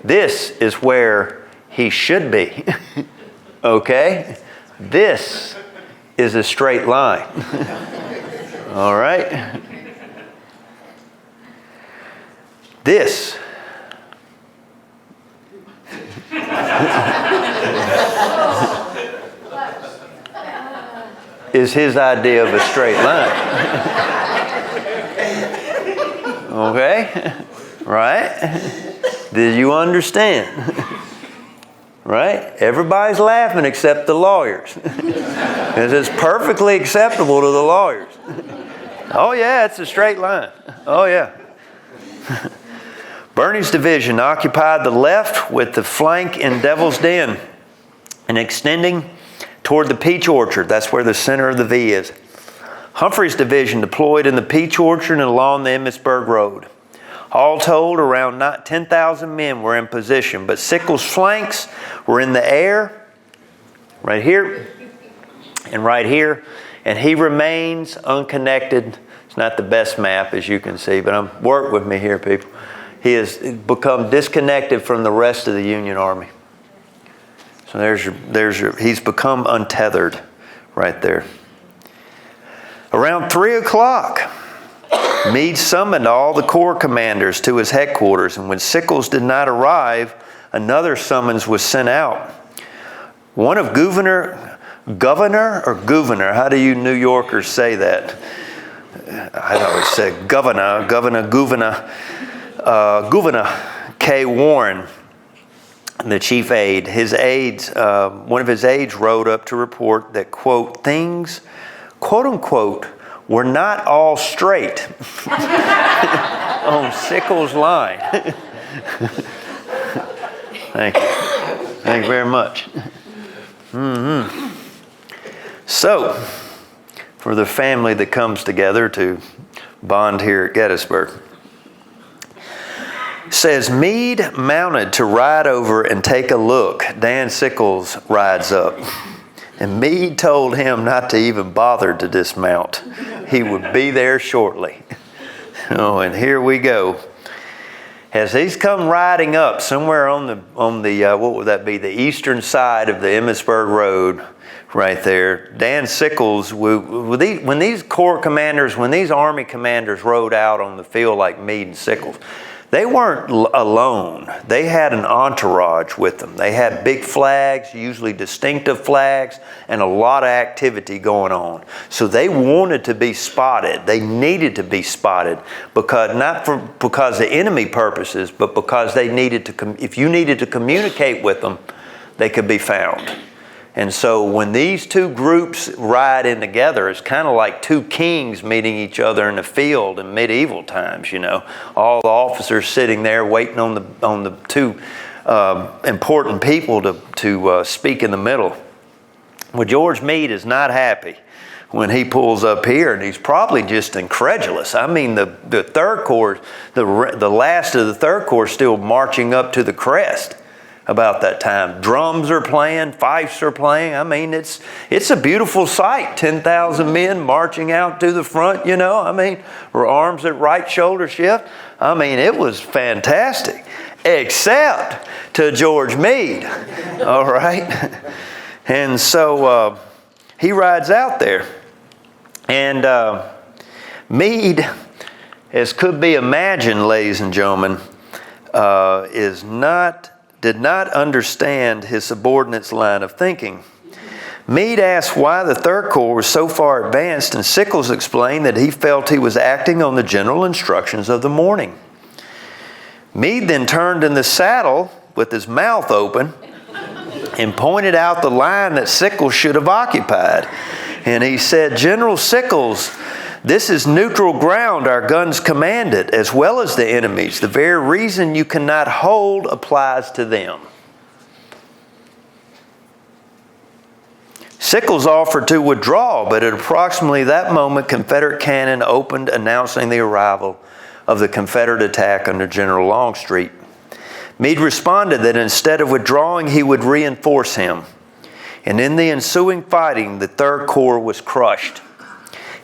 This is where he should be. Okay? This is a straight line. All right? This is his idea of a straight line. Okay? Right? Do you understand? Right? Everybody's laughing except the lawyers. Because it's perfectly acceptable to the lawyers. Oh yeah, it's a straight line. Oh yeah. Birney's division occupied the left with the flank in Devil's Den and extending toward the Peach Orchard. That's where the center of the V is. Humphrey's division deployed in the Peach Orchard and along the Emmitsburg Road. All told, around 10,000 men were in position, but Sickles' flanks were in the air, right here and right here, and he remains unconnected. It's not the best map, as you can see, but work with me here, people. He has become disconnected from the rest of the Union Army. So he's become untethered right there. Around 3 o'clock, Meade summoned all the corps commanders to his headquarters, and when Sickles did not arrive, another summons was sent out. One of Governor, how do you New Yorkers say that? I always say Governor K. Warren the chief aide, one of his aides wrote up to report that, quote, things, quote unquote, were not all straight on Sickles' line. Thank you. Thank you very much. So, for the family that comes together to bond here at Gettysburg, says Meade mounted to ride over and take a look. Dan Sickles rides up, and Meade told him not to even bother to dismount. He would be there shortly. Oh, and here we go. As he's come riding up somewhere on the what would that be, the eastern side of the Emmitsburg Road, right there, Dan Sickles, when these corps commanders, when these army commanders rode out on the field like Meade and Sickles, they weren't alone. They had an entourage with them. They had big flags, usually distinctive flags, and a lot of activity going on. So they wanted to be spotted. They needed to be spotted, because because of enemy purposes, but because they needed to. If you needed to communicate with them, they could be found. And so when these two groups ride in together, it's kind of like two kings meeting each other in the field in medieval times, you know. All the officers sitting there waiting on the two important people to speak in the middle. Well, George Meade is not happy when he pulls up here, and he's probably just incredulous. I mean, the Third Corps, the last of the Third Corps, still marching up to the crest about that time. Drums are playing, fifes are playing. I mean, it's a beautiful sight. 10,000 men marching out to the front, you know. I mean, arms at right shoulder shift. I mean, it was fantastic, except to George Meade. All right. And so he rides out there. And Meade, as could be imagined, ladies and gentlemen, did not understand his subordinate's line of thinking. Meade asked why the Third Corps was so far advanced, and Sickles explained that he felt he was acting on the general instructions of the morning. Meade then turned in the saddle with his mouth open and pointed out the line that Sickles should have occupied. And he said, "General Sickles, this is neutral ground. Our guns command it, as well as the enemy's. The very reason you cannot hold applies to them." Sickles offered to withdraw, but at approximately that moment, Confederate cannon opened, announcing the arrival of the Confederate attack under General Longstreet. Meade responded that instead of withdrawing, he would reinforce him. And in the ensuing fighting, the Third Corps was crushed.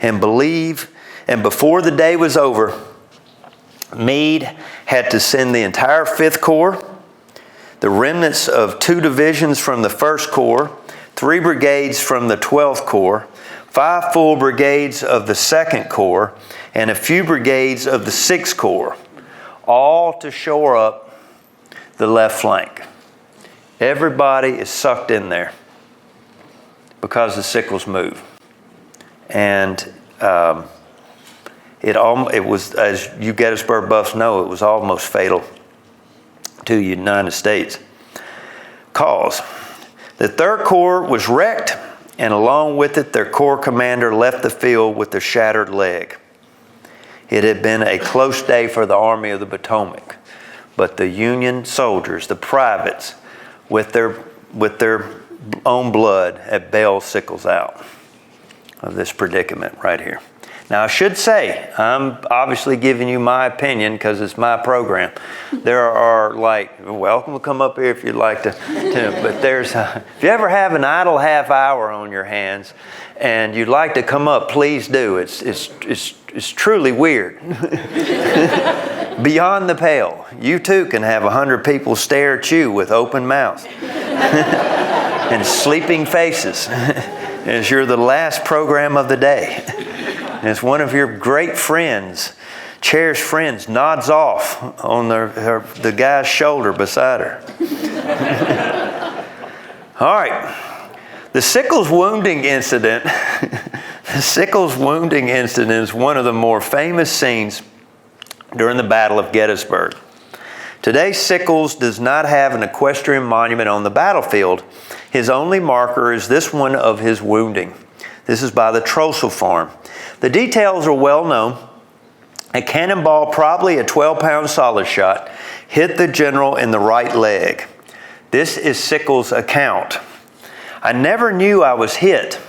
And before the day was over, Meade had to send the entire 5th Corps, the remnants of 2 divisions from the 1st Corps, 3 brigades from the 12th Corps, 5 full brigades of the 2nd Corps, and a few brigades of the 6th Corps, all to shore up the left flank. Everybody is sucked in there because of Sickles' move. And it was, as you Gettysburg buffs know, it was almost fatal to the United States. Cause the Third Corps was wrecked, and along with it, their corps commander left the field with a shattered leg. It had been a close day for the Army of the Potomac, but the Union soldiers, the privates, with their own blood, had bailed Sickles out of this predicament right here. Now, I should say, I'm obviously giving you my opinion because it's my program. There are welcome to come up here if you'd like to but if you ever have an idle half hour on your hands and you'd like to come up, please do. It's truly weird. Beyond the pale. You too can have 100 people stare at you with open mouths and sleeping faces as you're the last program of the day. As one of your great friends, cherished friends, nods off on the guy's shoulder beside her. All right. The Sickles wounding incident is one of the more famous scenes during the Battle of Gettysburg. Today, Sickles does not have an equestrian monument on the battlefield. His only marker is this one of his wounding. This is by the Trossel farm. The details are well known. A cannonball, probably a 12-pound solid shot, hit the general in the right leg. This is Sickles' account. I never knew I was hit.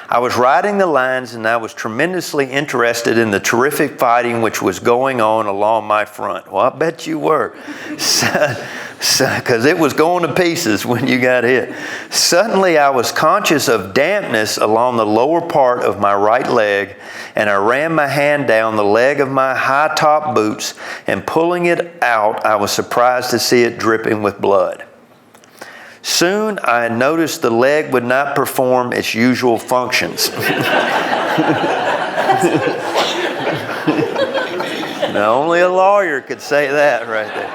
I was riding the lines and I was tremendously interested in the terrific fighting which was going on along my front. Well, I bet you were, because it was going to pieces when you got hit. Suddenly I was conscious of dampness along the lower part of my right leg, and I ran my hand down the leg of my high-top boots, and pulling it out, I was surprised to see it dripping with blood. Soon I noticed the leg would not perform its usual functions. Now, only a lawyer could say that right there.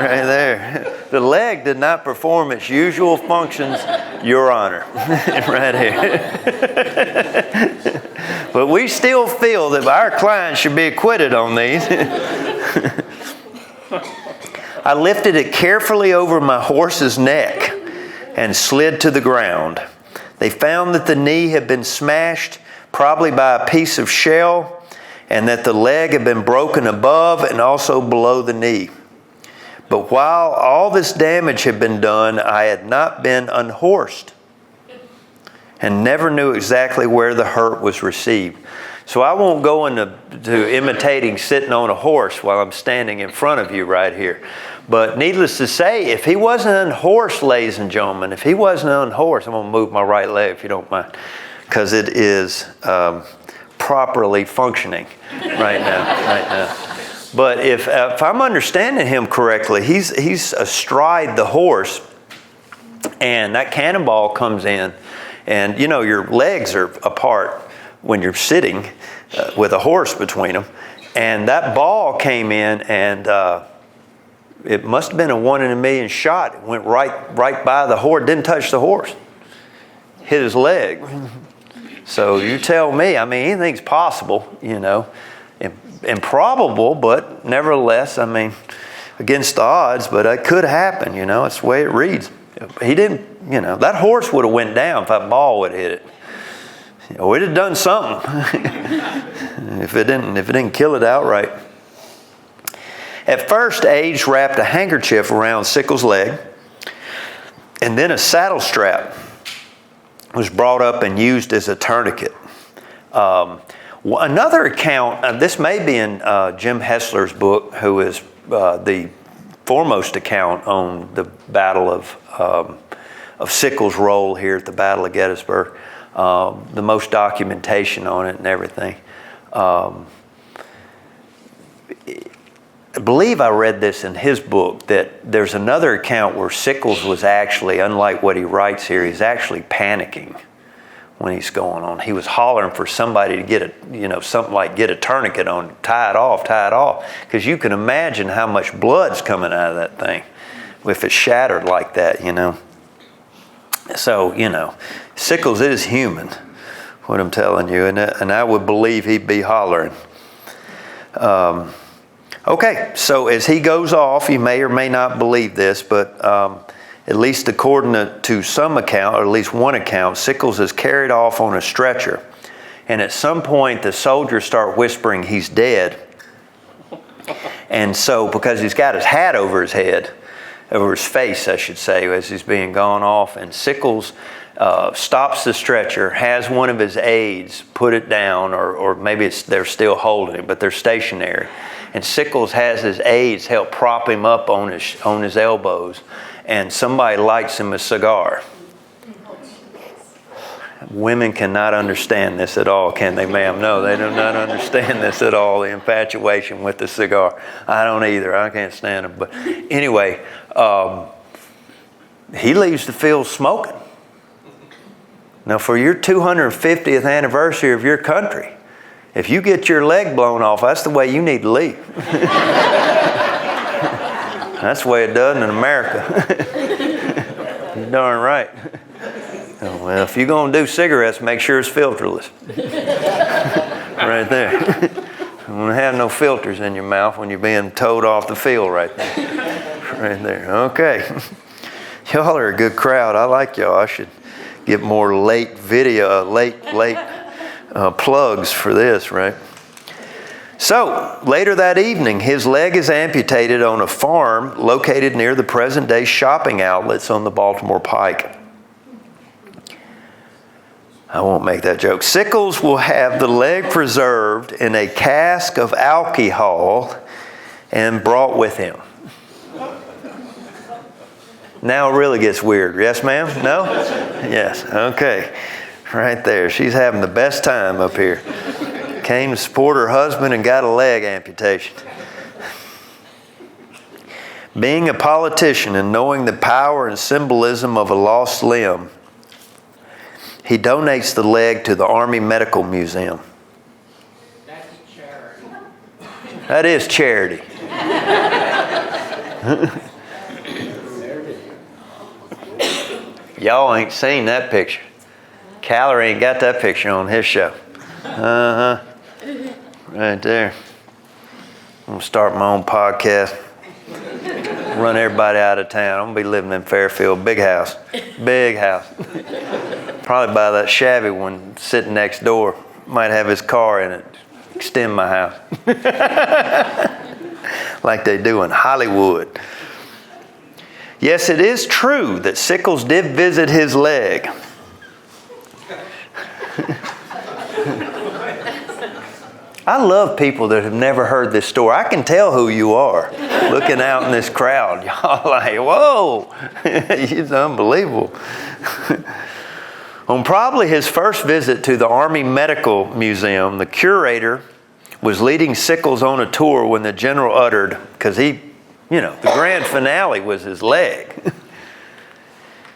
Right there. The leg did not perform its usual functions, Your Honor. Right here. But we still feel that our client should be acquitted on these. I lifted it carefully over my horse's neck and slid to the ground. They found that the knee had been smashed, probably by a piece of shell, and that the leg had been broken above and also below the knee. But while all this damage had been done, I had not been unhorsed and never knew exactly where the hurt was received. So I won't go into imitating sitting on a horse while I'm standing in front of you right here. But needless to say, if he wasn't unhorsed, ladies and gentlemen, if he wasn't unhorsed, I'm going to move my right leg if you don't mind, because it is properly functioning right now. But if I'm understanding him correctly, he's astride the horse, and that cannonball comes in, and you know your legs are apart when you're sitting with a horse between them, and that ball came in, and it must have been a 1 in a million shot. It went right by the horse, didn't touch the horse, hit his leg. So you tell me, I mean, anything's possible, you know, improbable, but nevertheless, I mean, against the odds, but it could happen, you know, it's the way it reads. He didn't, you know, that horse would have went down if that ball would have hit it. You know, it'd have done something if it didn't kill it outright. At first, Age wrapped a handkerchief around Sickles' leg, and then a saddle strap was brought up and used as a tourniquet. Another account, this may be in Jim Hessler's book, who is the foremost account on the Battle of Sickles' role here at the Battle of Gettysburg, the most documentation on it and everything. I believe I read this in his book, that there's another account where Sickles was actually, unlike what he writes here, he's actually panicking when he's going on. He was hollering for somebody to get a tourniquet on, tie it off, because you can imagine how much blood's coming out of that thing if it's shattered like that, you know. So, you know, Sickles is human, what I'm telling you, and I would believe he'd be hollering. Okay, so as he goes off, you may or may not believe this, but at least according to some account, or at least one account, Sickles is carried off on a stretcher. And at some point, the soldiers start whispering he's dead. And so, because he's got his hat over his head, over his face, I should say, as he's being gone off, and Sickles stops the stretcher, has one of his aides put it down, or maybe they're still holding it, but they're stationary. And Sickles has his aides help prop him up on his elbows, and somebody lights him a cigar. Women cannot understand this at all, can they, ma'am? No, they do not understand this at all, the infatuation with the cigar. I don't either. I can't stand them. But anyway, he leaves the field smoking. Now, for your 250th anniversary of your country, if you get your leg blown off, that's the way you need to leave. That's the way it does in America. You're darn right. Well, if you're going to do cigarettes, make sure it's filterless. Right there. I'm going to have have no filters in your mouth when you're being towed off the field right there. Right there. Okay. Y'all are a good crowd. I like y'all. I should get more late plugs for this, right? So, later that evening, his leg is amputated on a farm located near the present-day shopping outlets on the Baltimore Pike. I won't make that joke. Sickles will have the leg preserved in a cask of alcohol and brought with him. Now it really gets weird. Yes, ma'am? No? Yes. Okay. Right there. She's having the best time up here. Came to support her husband and got a leg amputation. Being a politician and knowing the power and symbolism of a lost limb, he donates the leg to the Army Medical Museum. That's charity. That is charity. Y'all ain't seen that picture. Caller ain't got that picture on his show. Right there. I'm going to start my own podcast. Run everybody out of town. I'm going to be living in Fairfield. Big house. Big house. Probably buy that shabby one sitting next door. Might have his car in it. Extend my house. Like they do in Hollywood. Yes, it is true that Sickles did visit his leg. I love people that have never heard this story. I can tell who you are looking out in this crowd. Y'all like, whoa, it's unbelievable. On probably his first visit to the Army Medical Museum, the curator was leading Sickles on a tour when the general uttered, because the grand finale was his leg.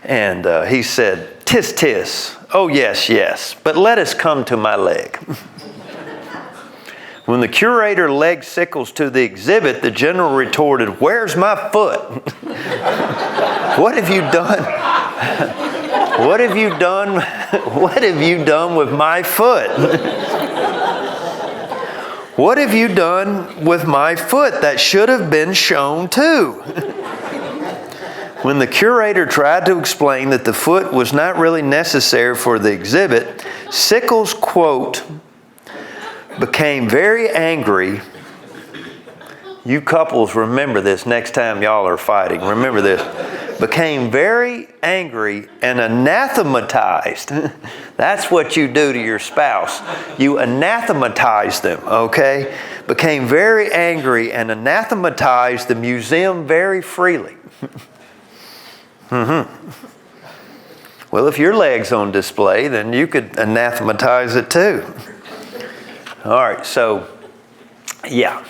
And he said, "Tis, tis, oh yes, yes, but let us come to my leg." When the curator legged Sickles to the exhibit, the general retorted, "Where's my foot?" What have you done? What have you done? What have you done with my foot? What have you done with my foot? That should have been shown too. When the curator tried to explain that the foot was not really necessary for the exhibit, Sickles, quote, became very angry. You couples remember this next time y'all are fighting. Remember this. Became very angry and anathematized. That's what you do to your spouse. You anathematize them, okay? Became very angry and anathematized the museum very freely. Well, if your leg's on display, then you could anathematize it too. All right, so, yeah.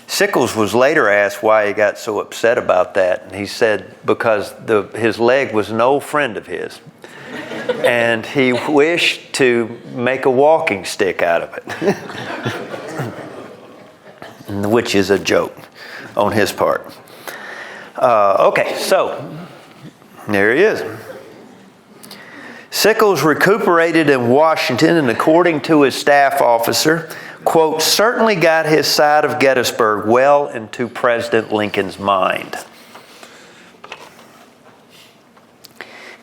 Sickles was later asked why he got so upset about that. And he said because his leg was an old friend of his. And he wished to make a walking stick out of it. Which is a joke on his part. Okay, so there he is. Sickles recuperated in Washington, and according to his staff officer, quote, certainly got his side of Gettysburg well into President Lincoln's mind.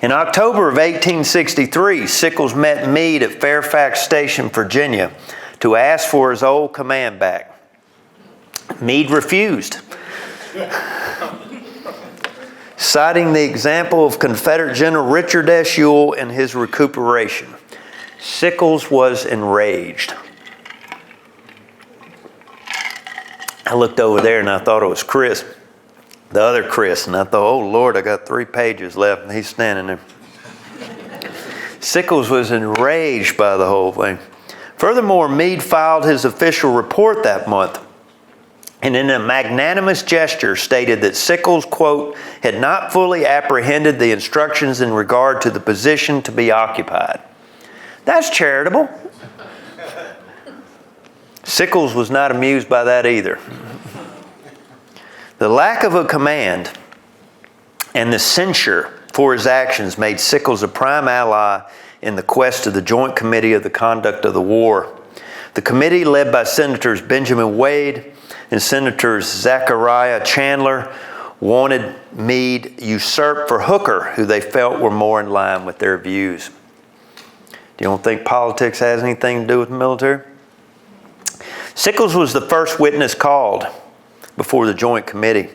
In October of 1863, Sickles met Meade at Fairfax Station, Virginia, to ask for his old command back. Meade refused, citing the example of Confederate General Richard S. Ewell and his recuperation. Sickles was enraged. I looked over there and I thought it was Chris, the other Chris, and I thought, oh Lord, I got 3 pages left, and he's standing there. Sickles was enraged by the whole thing. Furthermore, Meade filed his official report that month, and in a magnanimous gesture stated that Sickles, quote, had not fully apprehended the instructions in regard to the position to be occupied. That's charitable. Sickles was not amused by that either. The lack of a command and the censure for his actions made Sickles a prime ally in the quest of the Joint Committee of the Conduct of the War. The committee, led by Senators Benjamin Wade and Senators Zachariah Chandler, wanted Meade usurped for Hooker, who they felt were more in line with their views. Do you don't think politics has anything to do with the military? Sickles was the first witness called before the Joint Committee.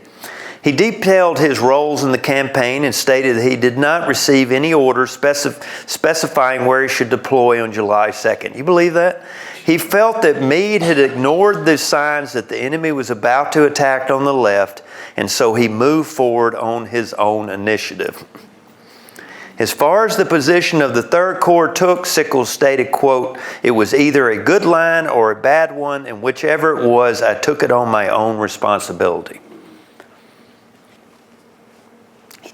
He detailed his roles in the campaign and stated that he did not receive any orders specifying where he should deploy on July 2nd. You believe that? He felt that Meade had ignored the signs that the enemy was about to attack on the left, and so he moved forward on his own initiative. As far as the position of the Third Corps took, Sickles stated, quote, "It was either a good line or a bad one, and whichever it was, I took it on my own responsibility."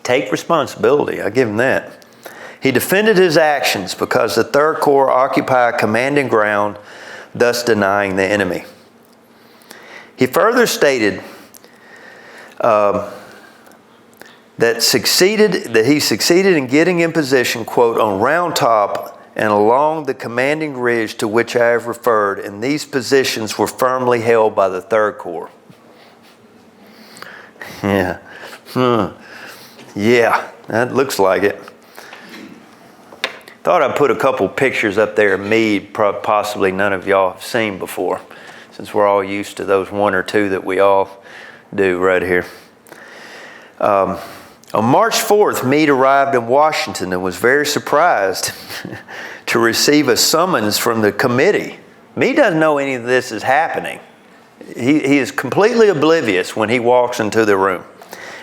Take responsibility, I give him that. He defended his actions because the Third Corps occupied commanding ground, thus denying the enemy. He further stated that he succeeded in getting in position, quote, "on Round Top and along the commanding ridge to which I have referred, and these positions were firmly held by the Third Corps." Yeah. Yeah, that looks like it. Thought I'd put a couple pictures up there of Meade, possibly none of y'all have seen before, since we're all used to those one or two that we all do right here. On March 4th, Meade arrived in Washington and was very surprised to receive a summons from the committee. Meade doesn't know any of this is happening. He is completely oblivious when he walks into the room.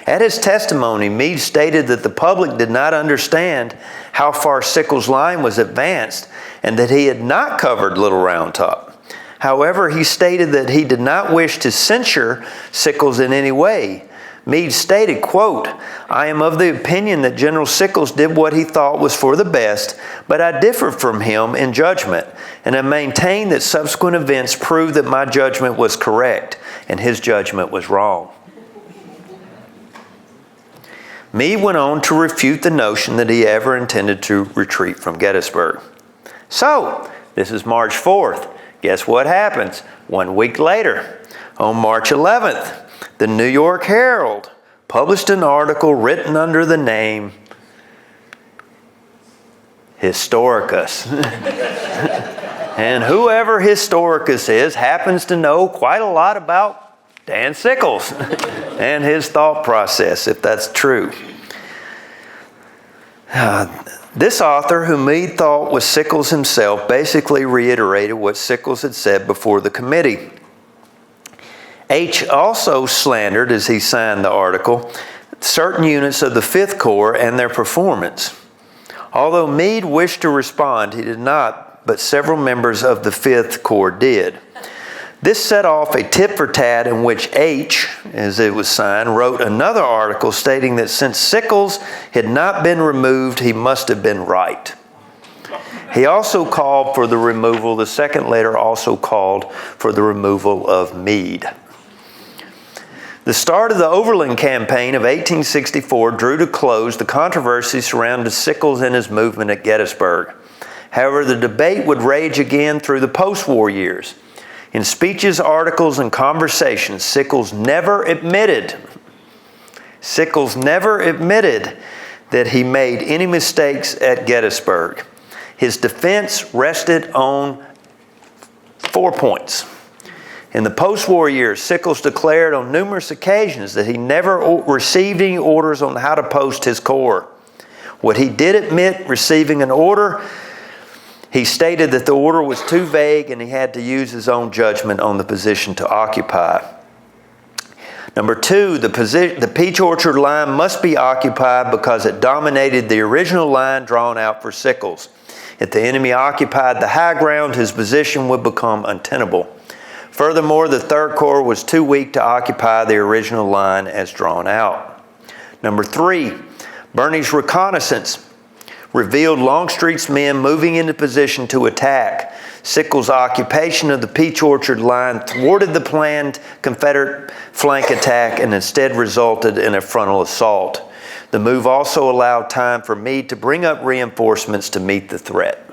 At his testimony, Meade stated that the public did not understand how far Sickles' line was advanced and that he had not covered Little Round Top. However, he stated that he did not wish to censure Sickles in any way. Meade stated, quote, "I am of the opinion that General Sickles did what he thought was for the best, but I differ from him in judgment, and I maintain that subsequent events prove that my judgment was correct and his judgment was wrong." Meade went on to refute the notion that he ever intended to retreat from Gettysburg. So, this is March 4th. Guess what happens? 1 week later, on March 11th, the New York Herald published an article written under the name Historicus. And whoever Historicus is happens to know quite a lot about Dan Sickles and his thought process, if that's true. This author, who Meade thought was Sickles himself, basically reiterated what Sickles had said before the committee. H also slandered, as he signed the article, certain units of the Fifth Corps and their performance. Although Meade wished to respond, he did not, but several members of the Fifth Corps did. This set off a tit for tat in which H, as it was signed, wrote another article stating that since Sickles had not been removed, he must have been right. He also called for the removal, the second letter also called for the removal of Meade. The start of the Overland Campaign of 1864 drew to close the controversy surrounding Sickles and his movement at Gettysburg. However, the debate would rage again through the post-war years. In speeches, articles, and conversations, Sickles never admitted that he made any mistakes at Gettysburg. His defense rested on 4 points. In the post-war years, Sickles declared on numerous occasions that he never received any orders on how to post his corps. What he did admit receiving an order, he stated that the order was too vague and he had to use his own judgment on the position to occupy. Number 2, the Peach Orchard line must be occupied because it dominated the original line drawn out for Sickles. If the enemy occupied the high ground, his position would become untenable. Furthermore, the Third Corps was too weak to occupy the original line as drawn out. Number 3, Birney's reconnaissance revealed Longstreet's men moving into position to attack. Sickles' occupation of the Peach Orchard line thwarted the planned Confederate flank attack and instead resulted in a frontal assault. The move also allowed time for Meade to bring up reinforcements to meet the threat.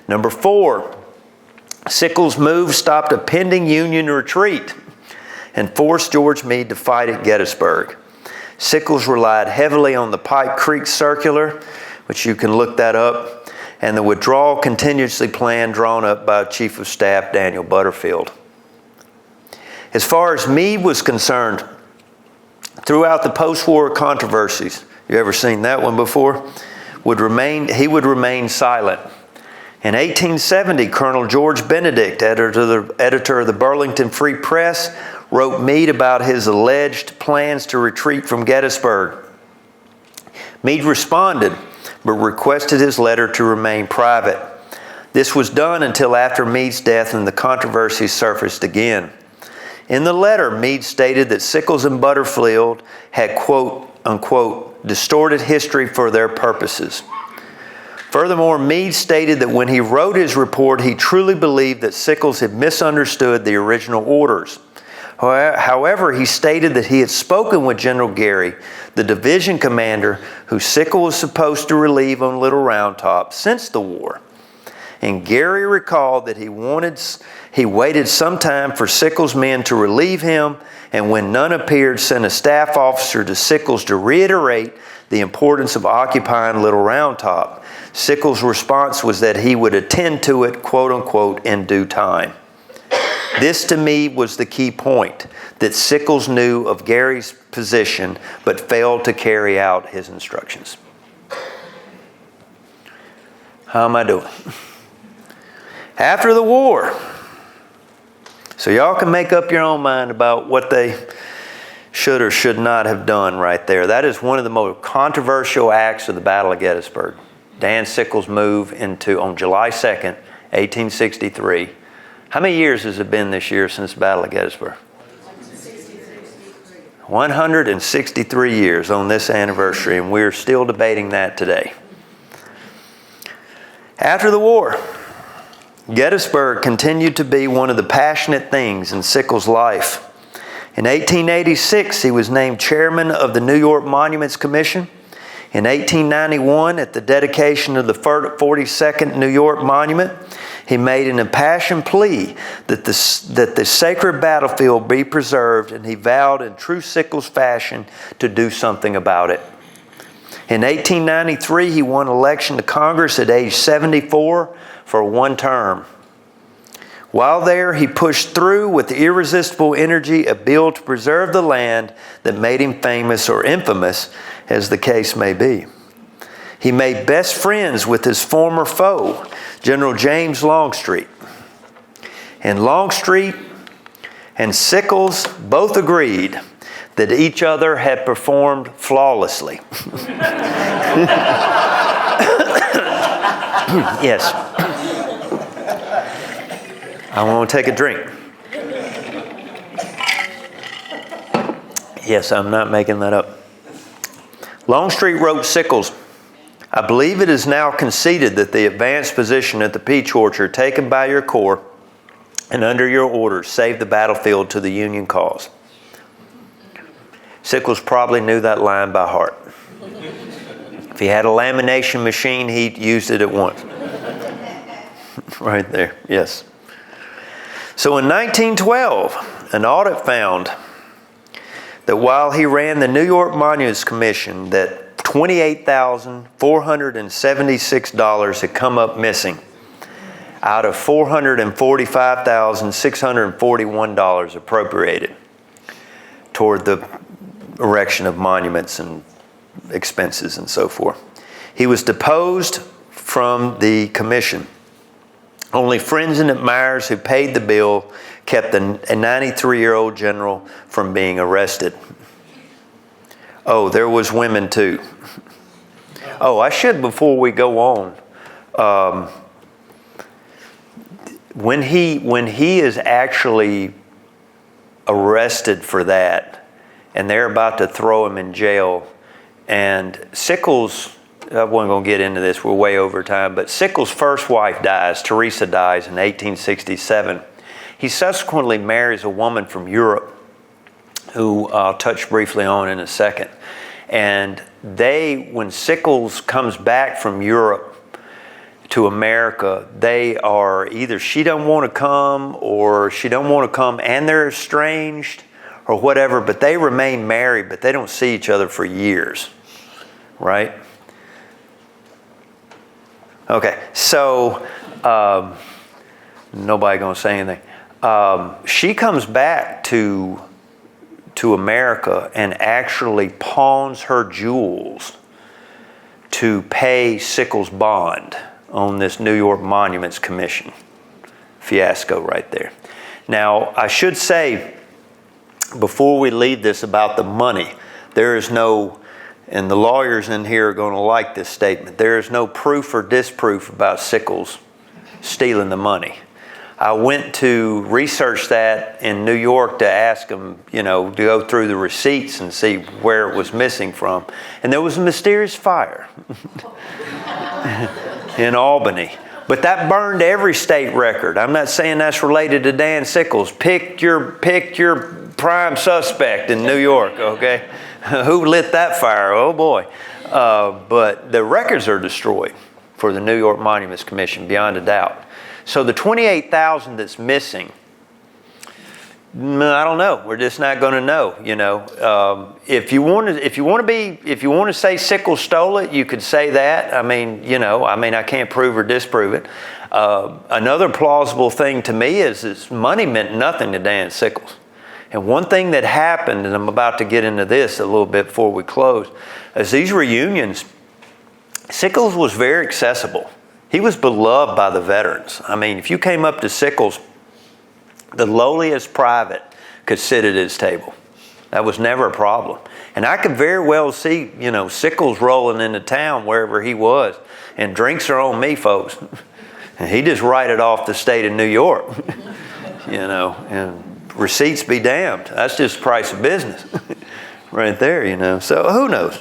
Number 4, Sickles' move stopped a pending Union retreat and forced George Meade to fight at Gettysburg. Sickles relied heavily on the Pike Creek Circular, which you can look that up, and the withdrawal contingency plan drawn up by Chief of Staff Daniel Butterfield. As far as Meade was concerned, throughout the post-war controversies, you ever seen that one before? He would remain silent. In 1870, Colonel George Benedict, editor of the Burlington Free Press, wrote Meade about his alleged plans to retreat from Gettysburg. Meade responded, but requested his letter to remain private. This was done until after Meade's death and the controversy surfaced again. In the letter, Meade stated that Sickles and Butterfield had, quote, unquote, distorted history for their purposes. Furthermore, Meade stated that when he wrote his report, he truly believed that Sickles had misunderstood the original orders. However, he stated that he had spoken with General Gary, the division commander who Sickles was supposed to relieve on Little Round Top since the war. And Gary recalled that he waited some time for Sickles' men to relieve him, and when none appeared, sent a staff officer to Sickles to reiterate the importance of occupying Little Round Top. Sickles' response was that he would attend to it, quote unquote, in due time. This, to me, was the key point, that Sickles knew of Gary's position but failed to carry out his instructions. How am I doing? After the war. So y'all can make up your own mind about what they should or should not have done right there. That is one of the most controversial acts of the Battle of Gettysburg. Dan Sickles' move on July 2nd, 1863. How many years has it been this year since the Battle of Gettysburg? 163 years on this anniversary, and we're still debating that today. After the war, Gettysburg continued to be one of the passionate things in Sickles' life. In 1886, he was named chairman of the New York Monuments Commission. In 1891, at the dedication of the 42nd New York Monument, he made an impassioned plea that the sacred battlefield be preserved, and he vowed in true Sickles fashion to do something about it. In 1893, he won election to Congress at age 74 for one term. While there, he pushed through with irresistible energy a bill to preserve the land that made him famous or infamous, as the case may be. He made best friends with his former foe, General James Longstreet. And Longstreet and Sickles both agreed that each other had performed flawlessly. Yes. I want to take a drink. Yes, I'm not making that up. Longstreet wrote Sickles, "I believe it is now conceded that the advanced position at the Peach Orchard taken by your corps and under your orders saved the battlefield to the Union cause." Sickles probably knew that line by heart. If he had a lamination machine, he used it at once. Right there, yes. So in 1912, an audit found that while he ran the New York Monuments Commission, that $28,476 had come up missing out of $445,641 appropriated toward the erection of monuments and expenses and so forth. He was deposed from the commission. Only friends and admirers who paid the bill kept a 93-year-old general from being arrested. Oh, there was women too. Oh, I should, before we go on, when he is actually arrested for that, and they're about to throw him in jail, and Sickles, I wasn't going to get into this, we're way over time, but Sickles' first wife dies, Teresa dies in 1867. He subsequently marries a woman from Europe, who I'll touch briefly on in a second. And when Sickles comes back from Europe to America, they are either she don't want to come or she don't want to come and they're estranged or whatever, but they remain married, but they don't see each other for years, right? Okay, so nobody gonna say anything. She comes back to America and actually pawns her jewels to pay Sickles' bond on this New York Monuments Commission fiasco right there. Now, I should say, before we leave this about the money, there is no, and the lawyers in here are going to like this statement, there is no proof or disproof about Sickles stealing the money. I went to research that in New York to ask them, to go through the receipts and see where it was missing from. And there was a mysterious fire in Albany. But that burned every state record. I'm not saying that's related to Dan Sickles. Pick your prime suspect in New York, okay? Who lit that fire? Oh boy. But the records are destroyed for the New York Monuments Commission, beyond a doubt. So the $28,000 that's missing, I don't know. We're just not going to know. If you want to say Sickles stole it, you could say that. I can't prove or disprove it. Another plausible thing to me is money meant nothing to Dan Sickles. And one thing that happened, and I'm about to get into this a little bit before we close, is these reunions, Sickles was very accessible. He was beloved by the veterans. If you came up to Sickles, the lowliest private could sit at his table. That was never a problem. And I could very well see, Sickles rolling into town wherever he was, and drinks are on me, folks. And he just write it off the state of New York, and receipts be damned. That's just the price of business right there, So who knows?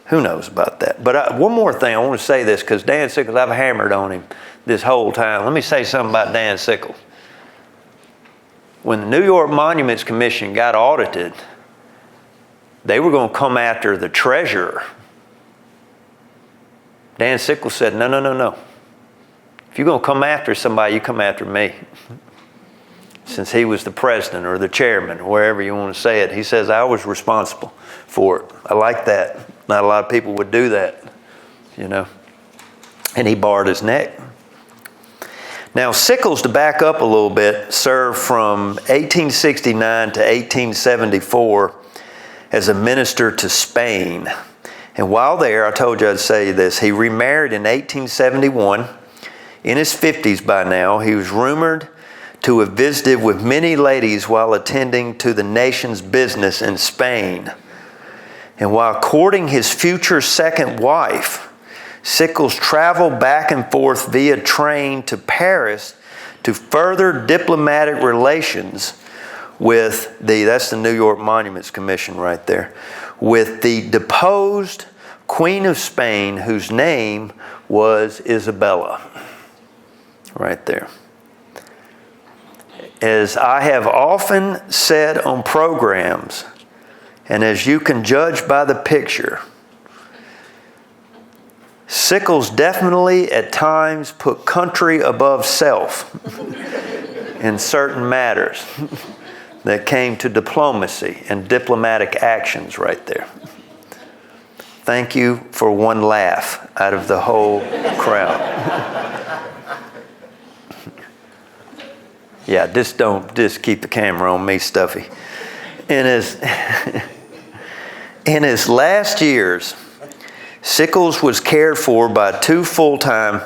Who knows about that? But one more thing, I want to say this, because Dan Sickles, I've hammered on him this whole time. Let me say something about Dan Sickles. When the New York Monuments Commission got audited, they were going to come after the treasurer. Dan Sickles said, no. If you're going to come after somebody, you come after me. Since he was the president or the chairman, or wherever you want to say it, he says, I was responsible for it. I like that. Not a lot of people would do that, And he barred his neck. Now, Sickles, to back up a little bit, served from 1869 to 1874 as a minister to Spain. And while there, I told you I'd say this, he remarried in 1871. In his 50s by now, he was rumored to have visited with many ladies while attending to the nation's business in Spain. And while courting his future second wife, Sickles traveled back and forth via train to Paris to further diplomatic relations with that's the New York Monuments Commission right there, with the deposed Queen of Spain, whose name was Isabella. Right there. As I have often said on programs, and as you can judge by the picture, Sickles definitely at times put country above self in certain matters that came to diplomacy and diplomatic actions right there. Thank you for one laugh out of the whole crowd. Yeah, just keep the camera on me, Stuffy. In his last years, Sickles was cared for by 2 full-time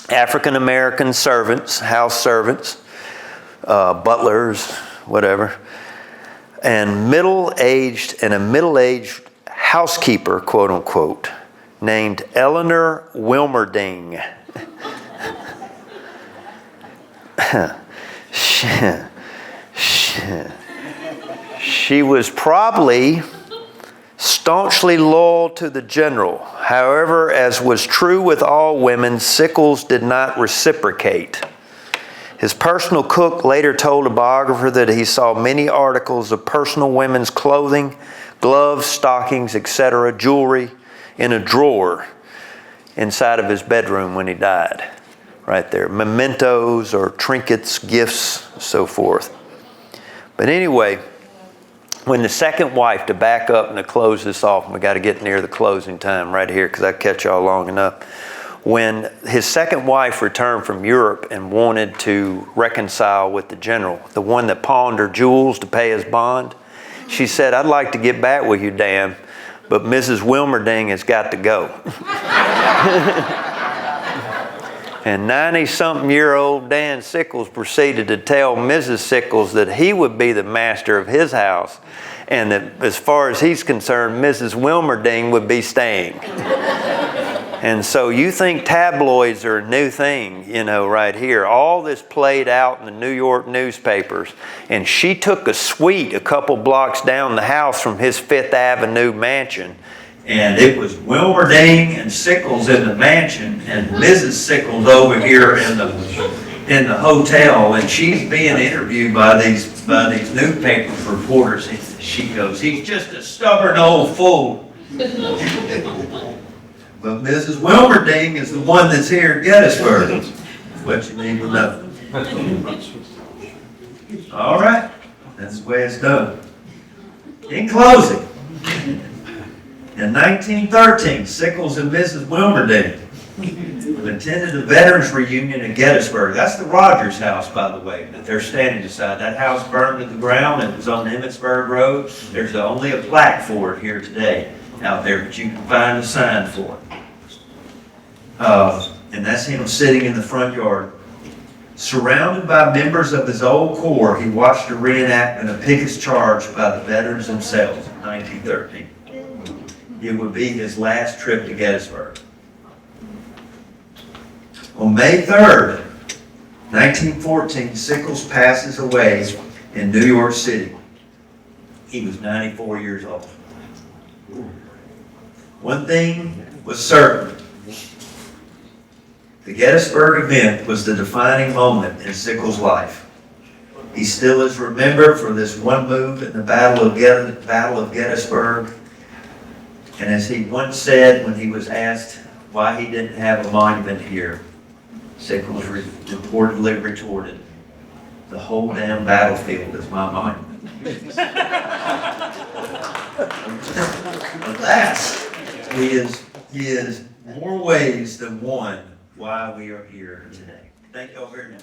African-American servants, house servants, butlers, whatever, and a middle-aged housekeeper, quote unquote, named Eleanor Wilmerding. She was probably staunchly loyal to the general. However, as was true with all women, Sickles did not reciprocate. His personal cook later told a biographer that he saw many articles of personal women's clothing, gloves, stockings, etc., jewelry, in a drawer inside of his bedroom when he died. Right there. Mementos or trinkets, gifts, so forth. But anyway, when the second wife, to back up and to close this off, and we got to get near the closing time right here because I catch y'all long enough. When his second wife returned from Europe and wanted to reconcile with the general, the one that pawned her jewels to pay his bond, she said, "I'd like to get back with you, Dan, but Mrs. Wilmerding has got to go." And 90-something-year-old Dan Sickles proceeded to tell Mrs. Sickles that he would be the master of his house and that as far as he's concerned, Mrs. Wilmerding would be staying. And so you think tabloids are a new thing, right here. All this played out in the New York newspapers. And she took a suite a couple blocks down the house from his Fifth Avenue mansion. And it was Wilmerding and Sickles in the mansion and Mrs. Sickles over here in the hotel. And she's being interviewed by these newspaper reporters. She goes, "He's just a stubborn old fool." But Mrs. Wilmerding is the one that's here at Gettysburg. That's what you need to know. All right. That's the way it's done. In closing, in 1913, Sickles and Mrs. Wilmerding attended a veterans reunion in Gettysburg. That's the Rogers house, by the way, that they're standing beside. That house burned to the ground. It was on Emmitsburg Road. There's only a plaque for it here today out there, but you can find a sign for it. And that's him sitting in the front yard. Surrounded by members of his old corps, he watched a reenactment of Pickett's charge by the veterans themselves in 1913. It would be his last trip to Gettysburg. On May 3rd, 1914, Sickles passes away in New York City. He was 94 years old. One thing was certain. The Gettysburg event was the defining moment in Sickles' life. He still is remembered for this one move in the Battle of Gettysburg. And as he once said when he was asked why he didn't have a monument here, Sickles reportedly retorted, "The whole damn battlefield is my monument." Alas, he is more ways than one why we are here today. Thank you all very much.